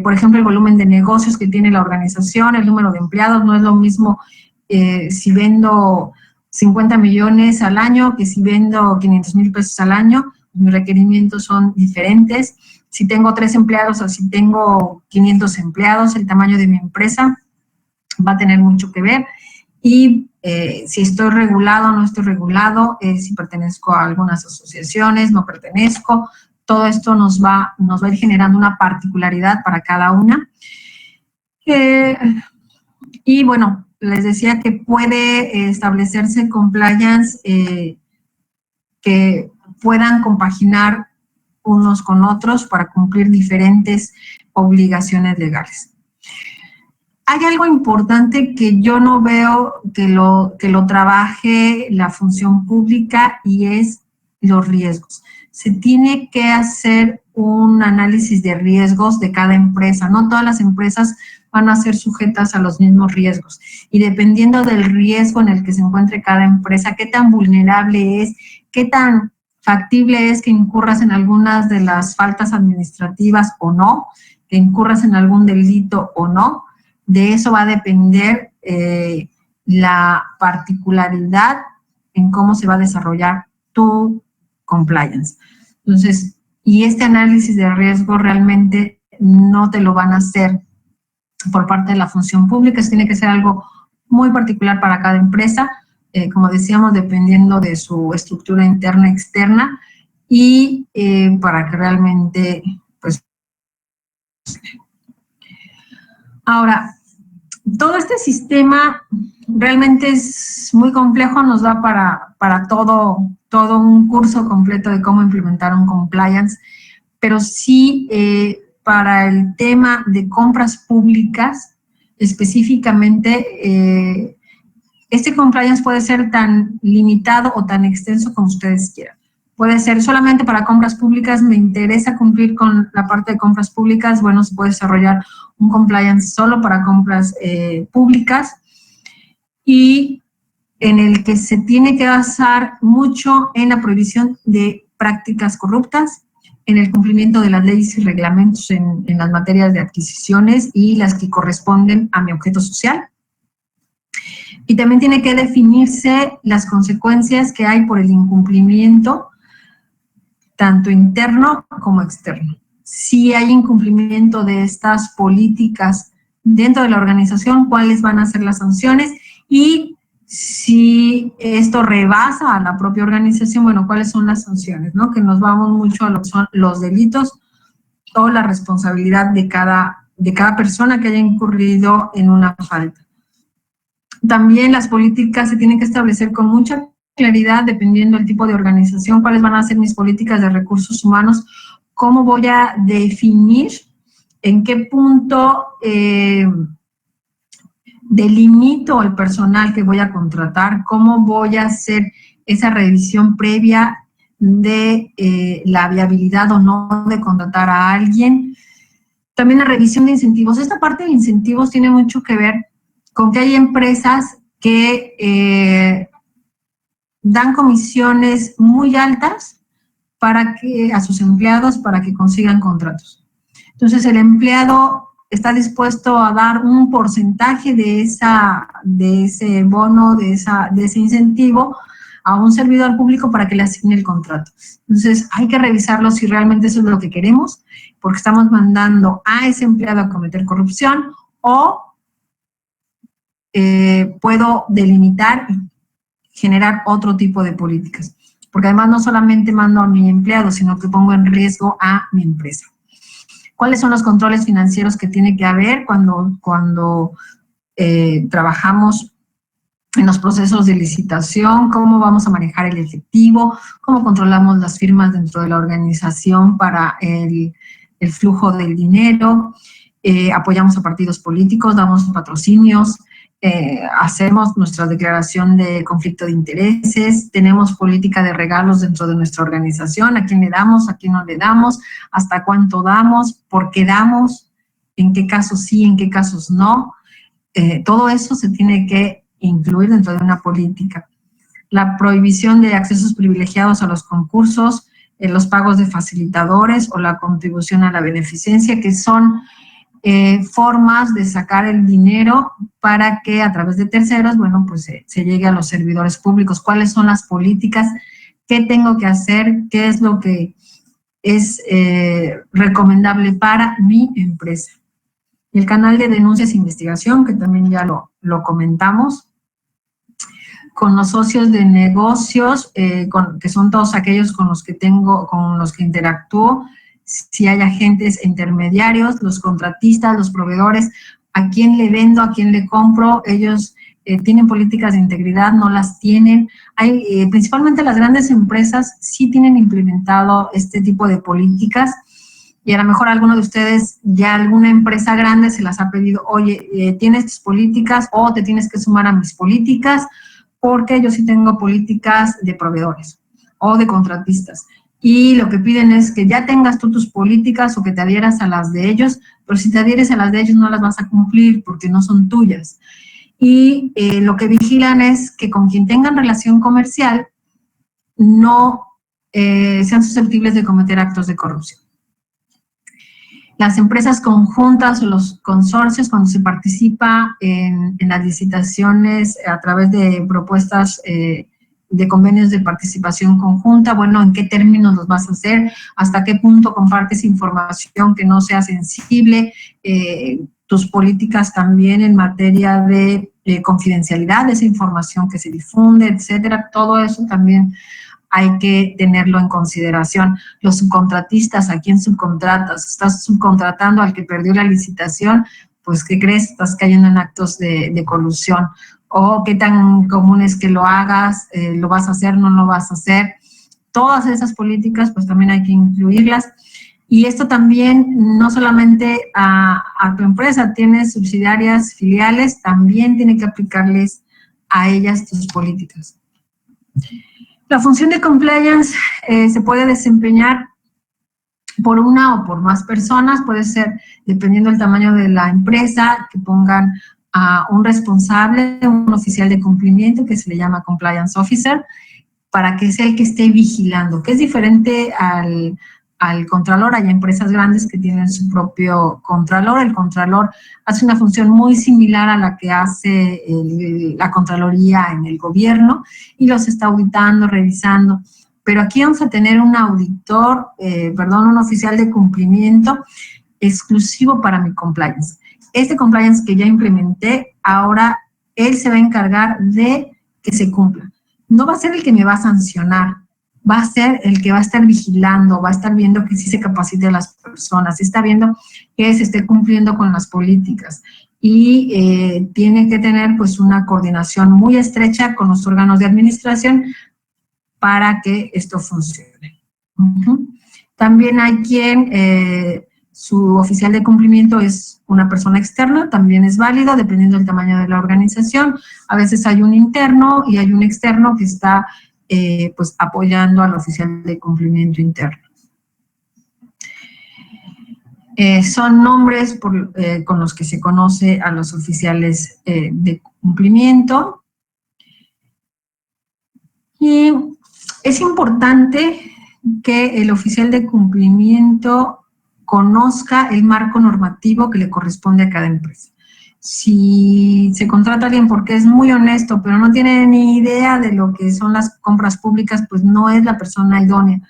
por ejemplo, el volumen de negocios que tiene la organización, el número de empleados, no es lo mismo si vendo 50 millones al año que si vendo 500,000 pesos al año. Mis requerimientos son diferentes. Si tengo 3 empleados o si tengo 500 empleados, el tamaño de mi empresa va a tener mucho que ver. Y si estoy regulado o no estoy regulado, si pertenezco a algunas asociaciones, no pertenezco, todo esto nos va a ir generando una particularidad para cada una. Y bueno, les decía que puede establecerse compliance que puedan compaginar unos con otros para cumplir diferentes obligaciones legales. Hay algo importante que yo no veo que lo trabaje la función pública y es los riesgos. Se tiene que hacer un análisis de riesgos de cada empresa. No todas las empresas van a ser sujetas a los mismos riesgos. Y dependiendo del riesgo en el que se encuentre cada empresa, qué tan vulnerable es, qué tan factible es que incurras en algunas de las faltas administrativas o no, que incurras en algún delito o no, de eso va a depender la particularidad en cómo se va a desarrollar tu compliance. Entonces, y este análisis de riesgo realmente no te lo van a hacer por parte de la función pública, eso tiene que ser algo muy particular para cada empresa, como decíamos, dependiendo de su estructura interna y externa, y para que realmente, pues... Ahora, todo este sistema realmente es muy complejo, nos da para todo un curso completo de cómo implementar un compliance, pero sí para el tema de compras públicas, específicamente, este compliance puede ser tan limitado o tan extenso como ustedes quieran. Puede ser solamente para compras públicas, me interesa cumplir con la parte de compras públicas, bueno, se puede desarrollar un compliance solo para compras públicas y en el que se tiene que basar mucho en la prohibición de prácticas corruptas, en el cumplimiento de las leyes y reglamentos en las materias de adquisiciones y las que corresponden a mi objeto social. Y también tiene que definirse las consecuencias que hay por el incumplimiento, tanto interno como externo. Si hay incumplimiento de estas políticas dentro de la organización, cuáles van a ser las sanciones y si esto rebasa a la propia organización, bueno, cuáles son las sanciones, ¿no? Que nos vamos mucho a lo que son los delitos o la responsabilidad de cada persona que haya incurrido en una falta. También las políticas se tienen que establecer con mucha claridad, dependiendo del tipo de organización, cuáles van a ser mis políticas de recursos humanos, cómo voy a definir en qué punto delimito el personal que voy a contratar, cómo voy a hacer esa revisión previa de la viabilidad o no de contratar a alguien. También la revisión de incentivos. Esta parte de incentivos tiene mucho que ver con que hay empresas que dan comisiones muy altas a sus empleados para que consigan contratos. Entonces, el empleado está dispuesto a dar un porcentaje de ese bono, de ese incentivo a un servidor público para que le asigne el contrato. Entonces, hay que revisarlo si realmente eso es lo que queremos, porque estamos mandando a ese empleado a cometer corrupción, o puedo delimitar y generar otro tipo de políticas. Porque además no solamente mando a mi empleado, sino que pongo en riesgo a mi empresa. ¿Cuáles son los controles financieros que tiene que haber cuando trabajamos en los procesos de licitación? ¿Cómo vamos a manejar el efectivo? ¿Cómo controlamos las firmas dentro de la organización para el flujo del dinero? Apoyamos a partidos políticos, damos patrocinios, hacemos nuestra declaración de conflicto de intereses, tenemos política de regalos dentro de nuestra organización, a quién le damos, a quién no le damos, hasta cuánto damos, por qué damos, en qué casos sí, en qué casos no. Todo eso se tiene que incluir dentro de una política. La prohibición de accesos privilegiados a los concursos, los pagos de facilitadores o la contribución a la beneficencia, que son formas de sacar el dinero para que a través de terceros, bueno, pues se llegue a los servidores públicos. ¿Cuáles son las políticas? ¿Qué tengo que hacer? ¿Qué es lo que es recomendable para mi empresa? El canal de denuncias e investigación, que también ya lo comentamos, con los socios de negocios, que son todos aquellos con los que interactúo, si hay agentes intermediarios, los contratistas, los proveedores, a quién le vendo, a quién le compro. Ellos tienen políticas de integridad, no las tienen. Principalmente las grandes empresas sí tienen implementado este tipo de políticas, y a lo mejor alguno de ustedes, ya alguna empresa grande se las ha pedido: oye, ¿tienes tus políticas o te tienes que sumar a mis políticas? Porque yo sí tengo políticas de proveedores o de contratistas. Y lo que piden es que ya tengas tú tus políticas o que te adhieras a las de ellos, pero si te adhieres a las de ellos no las vas a cumplir porque no son tuyas. Y lo que vigilan es que con quien tengan relación comercial no sean susceptibles de cometer actos de corrupción. Las empresas conjuntas o los consorcios, cuando se participa en las licitaciones a través de propuestas de convenios de participación conjunta, bueno, ¿en qué términos los vas a hacer? ¿Hasta qué punto compartes información que no sea sensible? Tus políticas también en materia de confidencialidad de esa información que se difunde, etcétera. Todo eso también hay que tenerlo en consideración. Los subcontratistas, ¿a quién subcontratas? ¿Estás subcontratando al que perdió la licitación? Pues, ¿qué crees? Estás cayendo en actos de colusión. O qué tan común es que lo hagas, lo vas a hacer, no lo vas a hacer. Todas esas políticas, pues también hay que incluirlas. Y esto también, no solamente a tu empresa, tienes subsidiarias, filiales, también tiene que aplicarles a ellas tus políticas. La función de compliance se puede desempeñar por una o por más personas, puede ser dependiendo del tamaño de la empresa, que pongan a un responsable, un oficial de cumplimiento que se le llama compliance officer, para que sea el que esté vigilando, que es diferente al contralor. Hay empresas grandes que tienen su propio contralor. El contralor hace una función muy similar a la que hace la Contraloría en el gobierno y los está auditando, revisando. Pero aquí vamos a tener un auditor, un oficial de cumplimiento exclusivo para mi compliance. Este compliance que ya implementé, ahora él se va a encargar de que se cumpla. No va a ser el que me va a sancionar, va a ser el que va a estar vigilando, va a estar viendo que sí se capacite a las personas, está viendo que se esté cumpliendo con las políticas y tiene que tener pues una coordinación muy estrecha con los órganos de administración para que esto funcione. También hay quien su oficial de cumplimiento es una persona externa, también es válida dependiendo del tamaño de la organización. A veces hay un interno y hay un externo que está pues apoyando al oficial de cumplimiento interno. Son nombres con los que se conoce a los oficiales de cumplimiento. Y es importante que el oficial de cumplimiento conozca el marco normativo que le corresponde a cada empresa. Si se contrata a alguien porque es muy honesto, pero no tiene ni idea de lo que son las compras públicas, pues no es la persona idónea.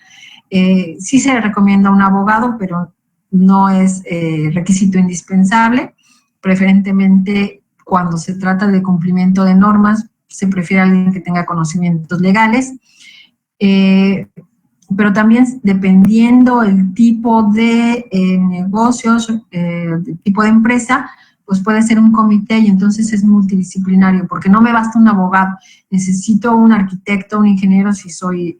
Sí se le recomienda un abogado, pero no es requisito indispensable. Preferentemente, cuando se trata de cumplimiento de normas, se prefiere alguien que tenga conocimientos legales. Pero también dependiendo el tipo de negocios, el tipo de empresa, pues puede ser un comité y entonces es multidisciplinario, porque no me basta un abogado, necesito un arquitecto, un ingeniero, si soy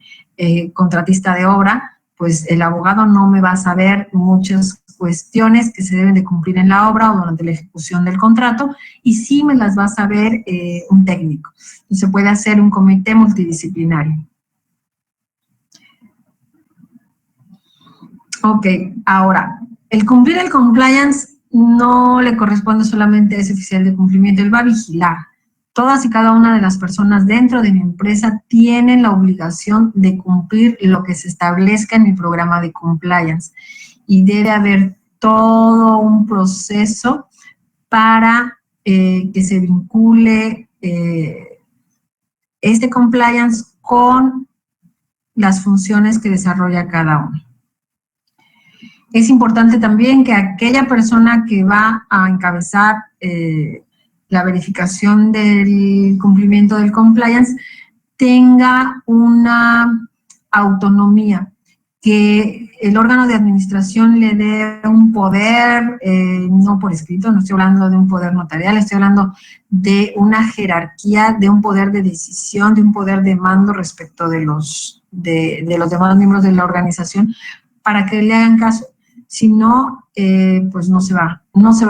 contratista de obra, pues el abogado no me va a saber muchas cuestiones que se deben de cumplir en la obra o durante la ejecución del contrato, y sí me las va a saber un técnico. Entonces se puede hacer un comité multidisciplinario. Ok, ahora, el cumplir el compliance no le corresponde solamente a ese oficial de cumplimiento, él va a vigilar. Todas y cada una de las personas dentro de mi empresa tienen la obligación de cumplir lo que se establezca en mi programa de compliance. Y debe haber todo un proceso para que se vincule este compliance con las funciones que desarrolla cada uno. Es importante también que aquella persona que va a encabezar la verificación del cumplimiento del compliance tenga una autonomía, que el órgano de administración le dé un poder, no por escrito, no estoy hablando de un poder notarial, estoy hablando de una jerarquía, de un poder de decisión, de un poder de mando respecto de los demás miembros de la organización, para que le hagan caso. Si no, pues no se va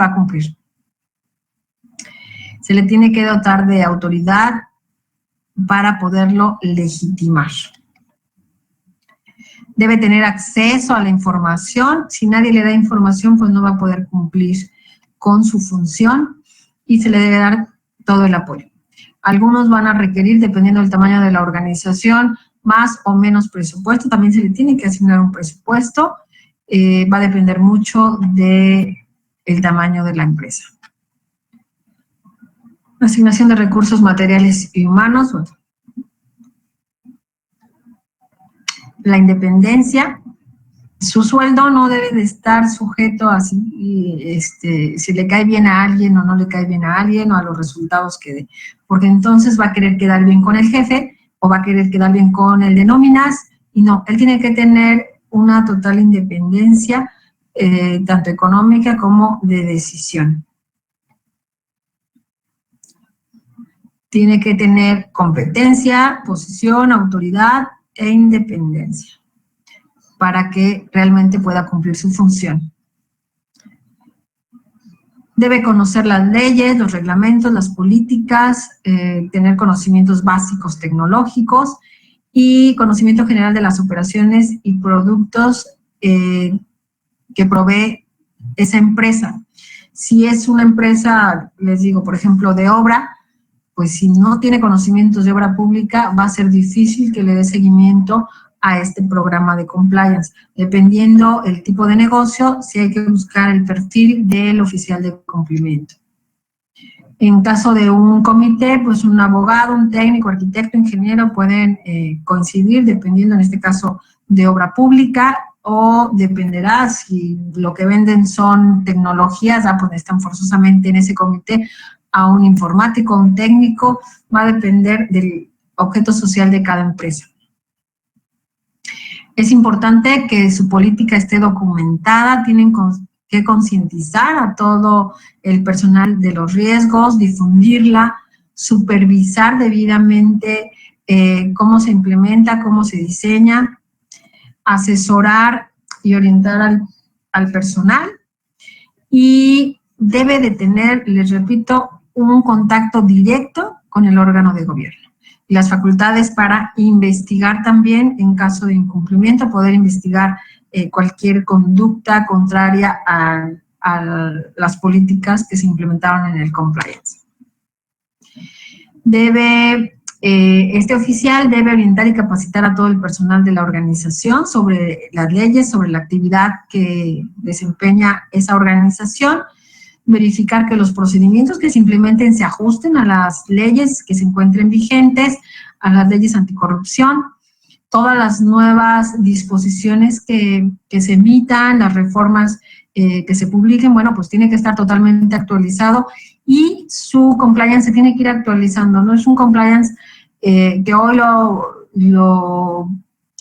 a cumplir. Se le tiene que dotar de autoridad para poderlo legitimar. Debe tener acceso a la información. Si nadie le da información, pues no va a poder cumplir con su función y se le debe dar todo el apoyo. Algunos van a requerir, dependiendo del tamaño de la organización, más o menos presupuesto. También se le tiene que asignar un presupuesto. Va a depender mucho del tamaño de la empresa. Asignación de recursos materiales y humanos. La independencia. Su sueldo no debe de estar sujeto a si le cae bien a alguien o no le cae bien a alguien o a los resultados que dé. Porque entonces va a querer quedar bien con el jefe o va a querer quedar bien con el de nóminas. Y no, él tiene que tener una total independencia, tanto económica como de decisión. Tiene que tener competencia, posición, autoridad e independencia para que realmente pueda cumplir su función. Debe conocer las leyes, los reglamentos, las políticas, tener conocimientos básicos tecnológicos y conocimiento general de las operaciones y productos que provee esa empresa. Si es una empresa, les digo, por ejemplo, de obra, pues si no tiene conocimientos de obra pública, va a ser difícil que le dé seguimiento a este programa de compliance. Dependiendo el tipo de negocio, sí hay que buscar el perfil del oficial de cumplimiento. En caso de un comité, pues un abogado, un técnico, arquitecto, ingeniero pueden coincidir, dependiendo en este caso de obra pública, o dependerá si lo que venden son tecnologías, pues están forzosamente en ese comité a un informático, a un técnico, va a depender del objeto social de cada empresa. Es importante que su política esté documentada, tienen que concientizar a todo el personal de los riesgos, difundirla, supervisar debidamente cómo se implementa, cómo se diseña, asesorar y orientar al personal y debe de tener, les repito, un contacto directo con el órgano de gobierno. Y las facultades para investigar también en caso de incumplimiento, poder investigar cualquier conducta contraria a las políticas que se implementaron en el compliance. Este oficial debe orientar y capacitar a todo el personal de la organización sobre las leyes, sobre la actividad que desempeña esa organización, verificar que los procedimientos que se implementen se ajusten a las leyes que se encuentren vigentes, a las leyes anticorrupción, todas las nuevas disposiciones que se emitan, las reformas que se publiquen, bueno, pues tiene que estar totalmente actualizado y su compliance se tiene que ir actualizando. No es un compliance que hoy lo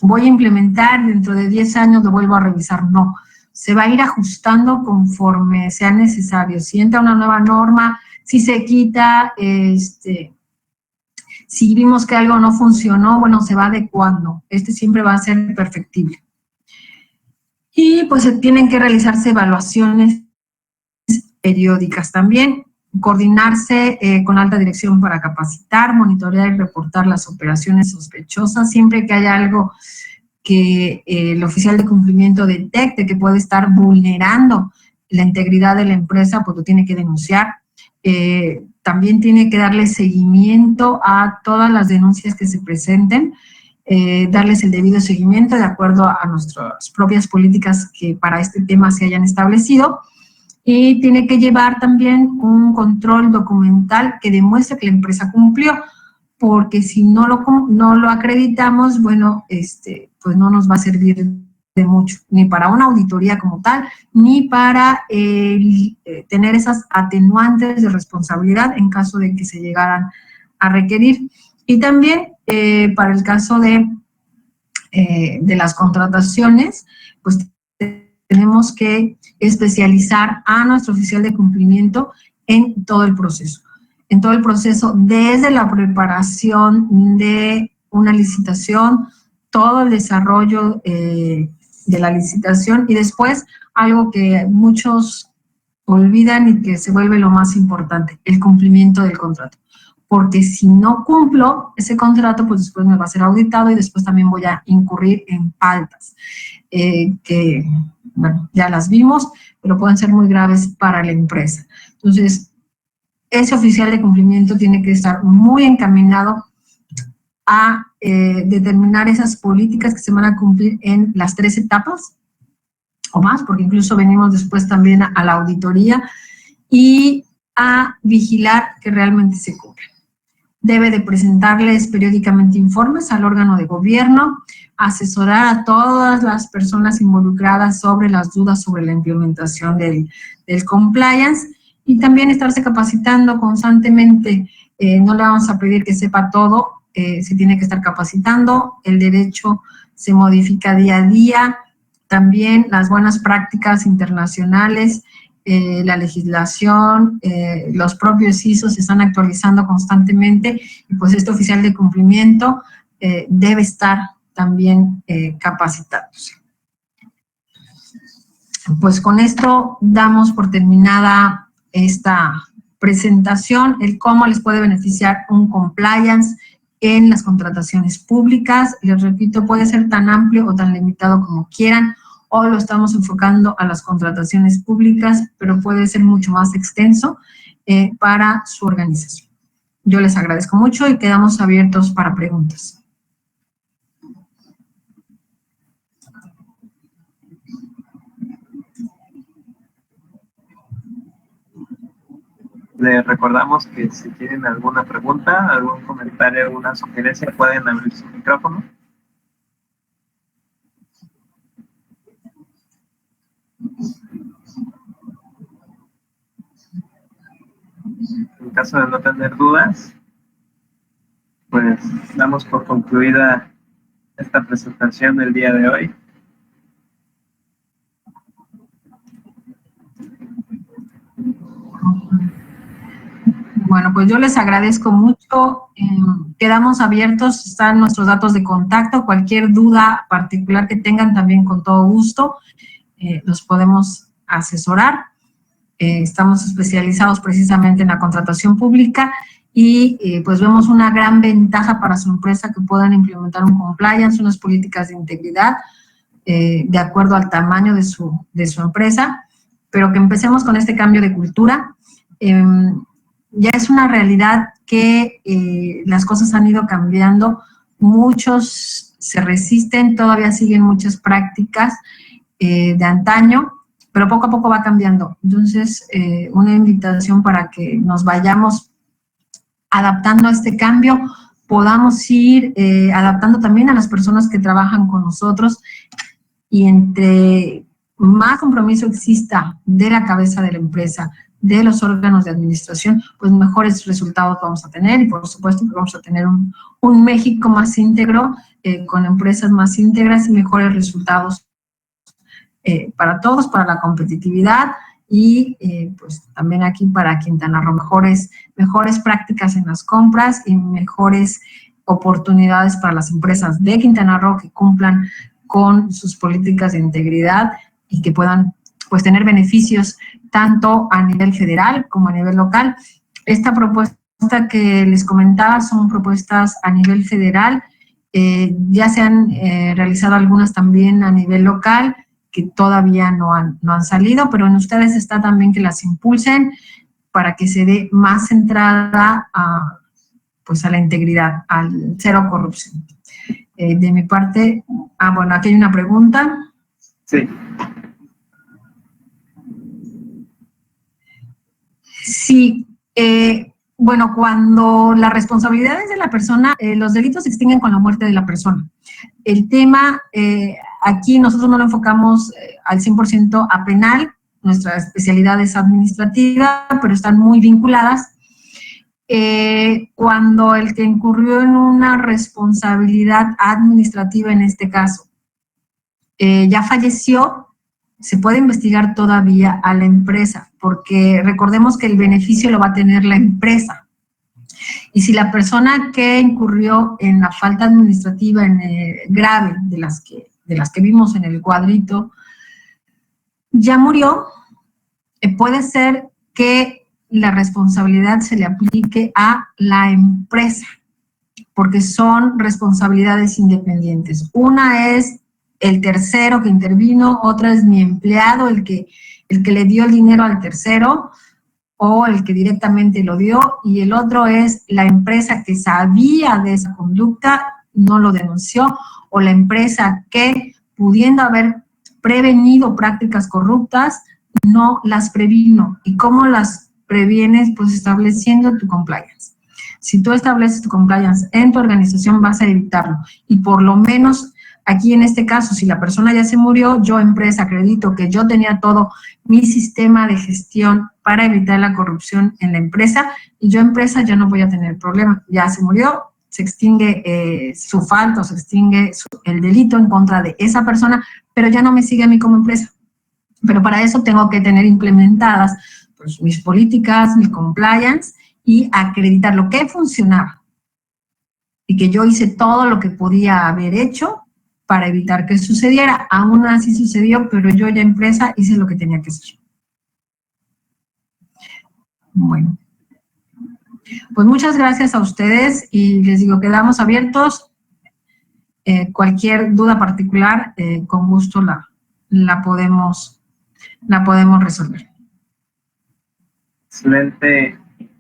voy a implementar, dentro de 10 años lo vuelvo a revisar, no. Se va a ir ajustando conforme sea necesario. Si entra una nueva norma, si se quita, si vimos que algo no funcionó, bueno, se va adecuando. Siempre va a ser perfectible. Y pues tienen que realizarse evaluaciones periódicas también, coordinarse con alta dirección para capacitar, monitorear y reportar las operaciones sospechosas, siempre que haya algo que el oficial de cumplimiento detecte que puede estar vulnerando la integridad de la empresa, pues lo tiene que denunciar. También tiene que darle seguimiento a todas las denuncias que se presenten, darles el debido seguimiento de acuerdo a nuestras propias políticas que para este tema se hayan establecido, y tiene que llevar también un control documental que demuestre que la empresa cumplió, porque si no lo acreditamos, bueno, pues no nos va a servir de mucho, ni para una auditoría como tal, ni para tener esas atenuantes de responsabilidad en caso de que se llegaran a requerir. Y también para el caso de las contrataciones, pues tenemos que especializar a nuestro oficial de cumplimiento en todo el proceso. En todo el proceso, desde la preparación de una licitación, todo el desarrollo de la licitación y después algo que muchos olvidan y que se vuelve lo más importante, el cumplimiento del contrato. Porque si no cumplo ese contrato, pues después me va a ser auditado y después también voy a incurrir en faltas que, bueno, ya las vimos, pero pueden ser muy graves para la empresa. Entonces, ese oficial de cumplimiento tiene que estar muy encaminado a determinar esas políticas que se van a cumplir en las 3 etapas o más, porque incluso venimos después también a la auditoría y a vigilar que realmente se cumplan. Debe de presentarles periódicamente informes al órgano de gobierno, asesorar a todas las personas involucradas sobre las dudas sobre la implementación del compliance y también estarse capacitando constantemente. No le vamos a pedir que sepa todo, se tiene que estar capacitando, el derecho se modifica día a día, también las buenas prácticas internacionales, la legislación, los propios ISO se están actualizando constantemente y pues este oficial de cumplimiento debe estar también capacitándose. Pues con esto damos por terminada esta presentación, el cómo les puede beneficiar un compliance en las contrataciones públicas. Les repito, puede ser tan amplio o tan limitado como quieran. Hoy lo estamos enfocando a las contrataciones públicas, pero puede ser mucho más extenso para su organización. Yo les agradezco mucho y quedamos abiertos para preguntas. Les recordamos que si tienen alguna pregunta, algún comentario, alguna sugerencia, pueden abrir su micrófono. En caso de no tener dudas, pues damos por concluida esta presentación del día de hoy. Bueno, pues yo les agradezco mucho, quedamos abiertos, están nuestros datos de contacto, cualquier duda particular que tengan también con todo gusto, los podemos asesorar. Estamos especializados precisamente en la contratación pública y pues vemos una gran ventaja para su empresa que puedan implementar un compliance, unas políticas de integridad de acuerdo al tamaño de su empresa, pero que empecemos con este cambio de cultura. Ya es una realidad que las cosas han ido cambiando, muchos se resisten, todavía siguen muchas prácticas de antaño, pero poco a poco va cambiando. Entonces, una invitación para que nos vayamos adaptando a este cambio, podamos ir adaptando también a las personas que trabajan con nosotros, y entre más compromiso exista de la cabeza de la empresa, de los órganos de administración, pues mejores resultados vamos a tener, y por supuesto que vamos a tener un México más íntegro, con empresas más íntegras y mejores resultados para todos, para la competitividad y pues también aquí para Quintana Roo, mejores prácticas en las compras y mejores oportunidades para las empresas de Quintana Roo que cumplan con sus políticas de integridad y que puedan pues tener beneficios tanto a nivel federal como a nivel local. Esta propuesta que les comentaba son propuestas a nivel federal, ya se han realizado algunas también a nivel local que todavía no han salido, pero en ustedes está también que las impulsen para que se dé más entrada a la integridad, al cero corrupción. De mi parte, bueno, aquí hay una pregunta. Sí. Sí, bueno, cuando la responsabilidad es de la persona, los delitos se extinguen con la muerte de la persona. El tema, aquí nosotros no lo enfocamos al 100% a penal, nuestra especialidad es administrativa, pero están muy vinculadas. Cuando el que incurrió en una responsabilidad administrativa, en este caso, ya falleció, se puede investigar todavía a la empresa, porque recordemos que el beneficio lo va a tener la empresa. Y si la persona que incurrió en la falta administrativa grave de las que vimos en el cuadrito ya murió, puede ser que la responsabilidad se le aplique a la empresa, porque son responsabilidades independientes. Una es el tercero que intervino, otra es mi empleado, el que le dio el dinero al tercero, o el que directamente lo dio, y el otro es la empresa que sabía de esa conducta, no lo denunció, o la empresa que, pudiendo haber prevenido prácticas corruptas, no las previno. ¿Y cómo las previenes? Pues estableciendo tu compliance. Si tú estableces tu compliance en tu organización, vas a evitarlo. Y por lo menos aquí en este caso, si la persona ya se murió, yo empresa acredito que yo tenía todo mi sistema de gestión para evitar la corrupción en la empresa, y yo empresa ya no voy a tener problema. Ya se murió, se extingue su falta, o se extingue el delito en contra de esa persona, pero ya no me sigue a mí como empresa. Pero para eso tengo que tener implementadas pues, mis políticas, mi compliance, y acreditar lo que funcionaba y que yo hice todo lo que podía haber hecho para evitar que sucediera. Aún así sucedió, pero yo ya empresa hice lo que tenía que hacer. Bueno, pues muchas gracias a ustedes y les digo, quedamos abiertos. Cualquier duda particular, con gusto la podemos resolver. Excelente,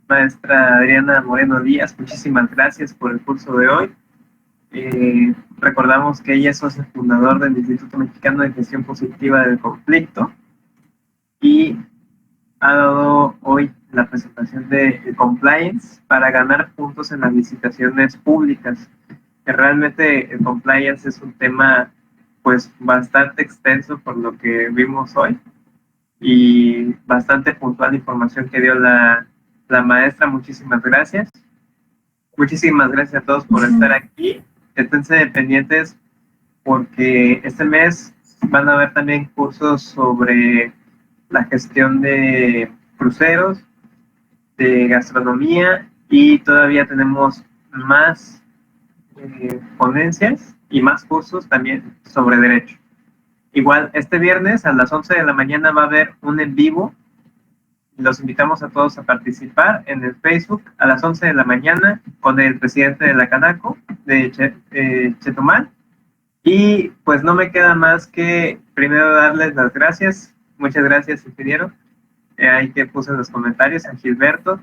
maestra Adriana Moreno Díaz, muchísimas gracias por el curso de hoy. Recordamos que ella es socio fundador del Instituto Mexicano de Gestión Positiva del Conflicto y ha dado hoy la presentación de compliance para ganar puntos en las licitaciones públicas. Que realmente el compliance es un tema pues bastante extenso por lo que vimos hoy y bastante puntual la información que dio la maestra. Muchísimas gracias. Muchísimas gracias a todos por estar aquí. Esténse pendientes porque este mes van a haber también cursos sobre la gestión de cruceros, de gastronomía, y todavía tenemos más ponencias y más cursos también sobre derecho. Igual, este viernes a las 11 de la mañana va a haber un en vivo. Los invitamos a todos a participar en el Facebook a las 11 de la mañana con el presidente de la Canaco, de Chetumal. Y pues no me queda más que primero darles las gracias. Muchas gracias, ingeniero. Ahí que puse en los comentarios, a Gilberto,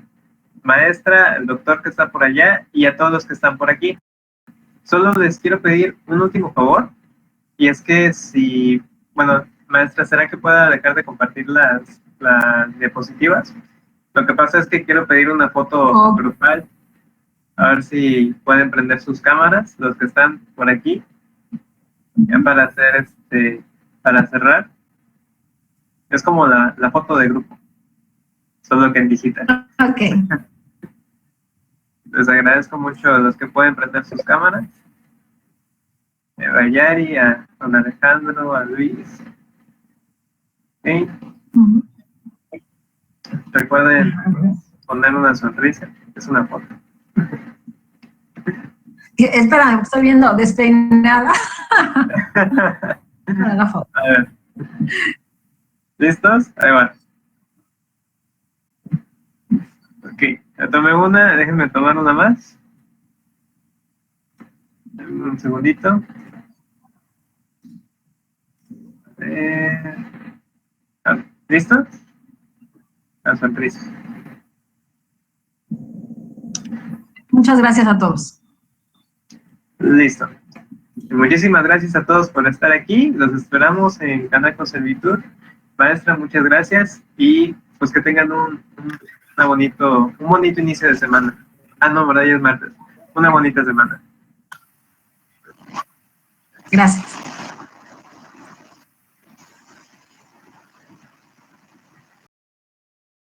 maestra, el doctor que está por allá y a todos los que están por aquí. Solo les quiero pedir un último favor, y es que si, bueno, maestra, ¿será que pueda dejar de compartir las diapositivas? Lo que pasa es que quiero pedir una foto grupal, a ver si pueden prender sus cámaras, los que están por aquí, ya para hacer para cerrar. Es como la foto de grupo, solo que en digital. Ok. Les agradezco mucho a los que pueden prender sus cámaras. A Yari, a don Alejandro, a Luis. ¿Sí? Recuerden poner una sonrisa, es una foto. Espera, estoy viendo despeinada. Para la foto. A ver. ¿Listos? Ahí va. Ok, ya tomé una, déjenme tomar una más. Un segundito. ¿Listos? La sonrisa. Muchas gracias a todos. Listo. Muchísimas gracias a todos por estar aquí. Los esperamos en Canaco Servitur. Maestra, muchas gracias y pues que tengan un bonito inicio de semana. No, verdad, ya es martes. Una bonita semana. Gracias.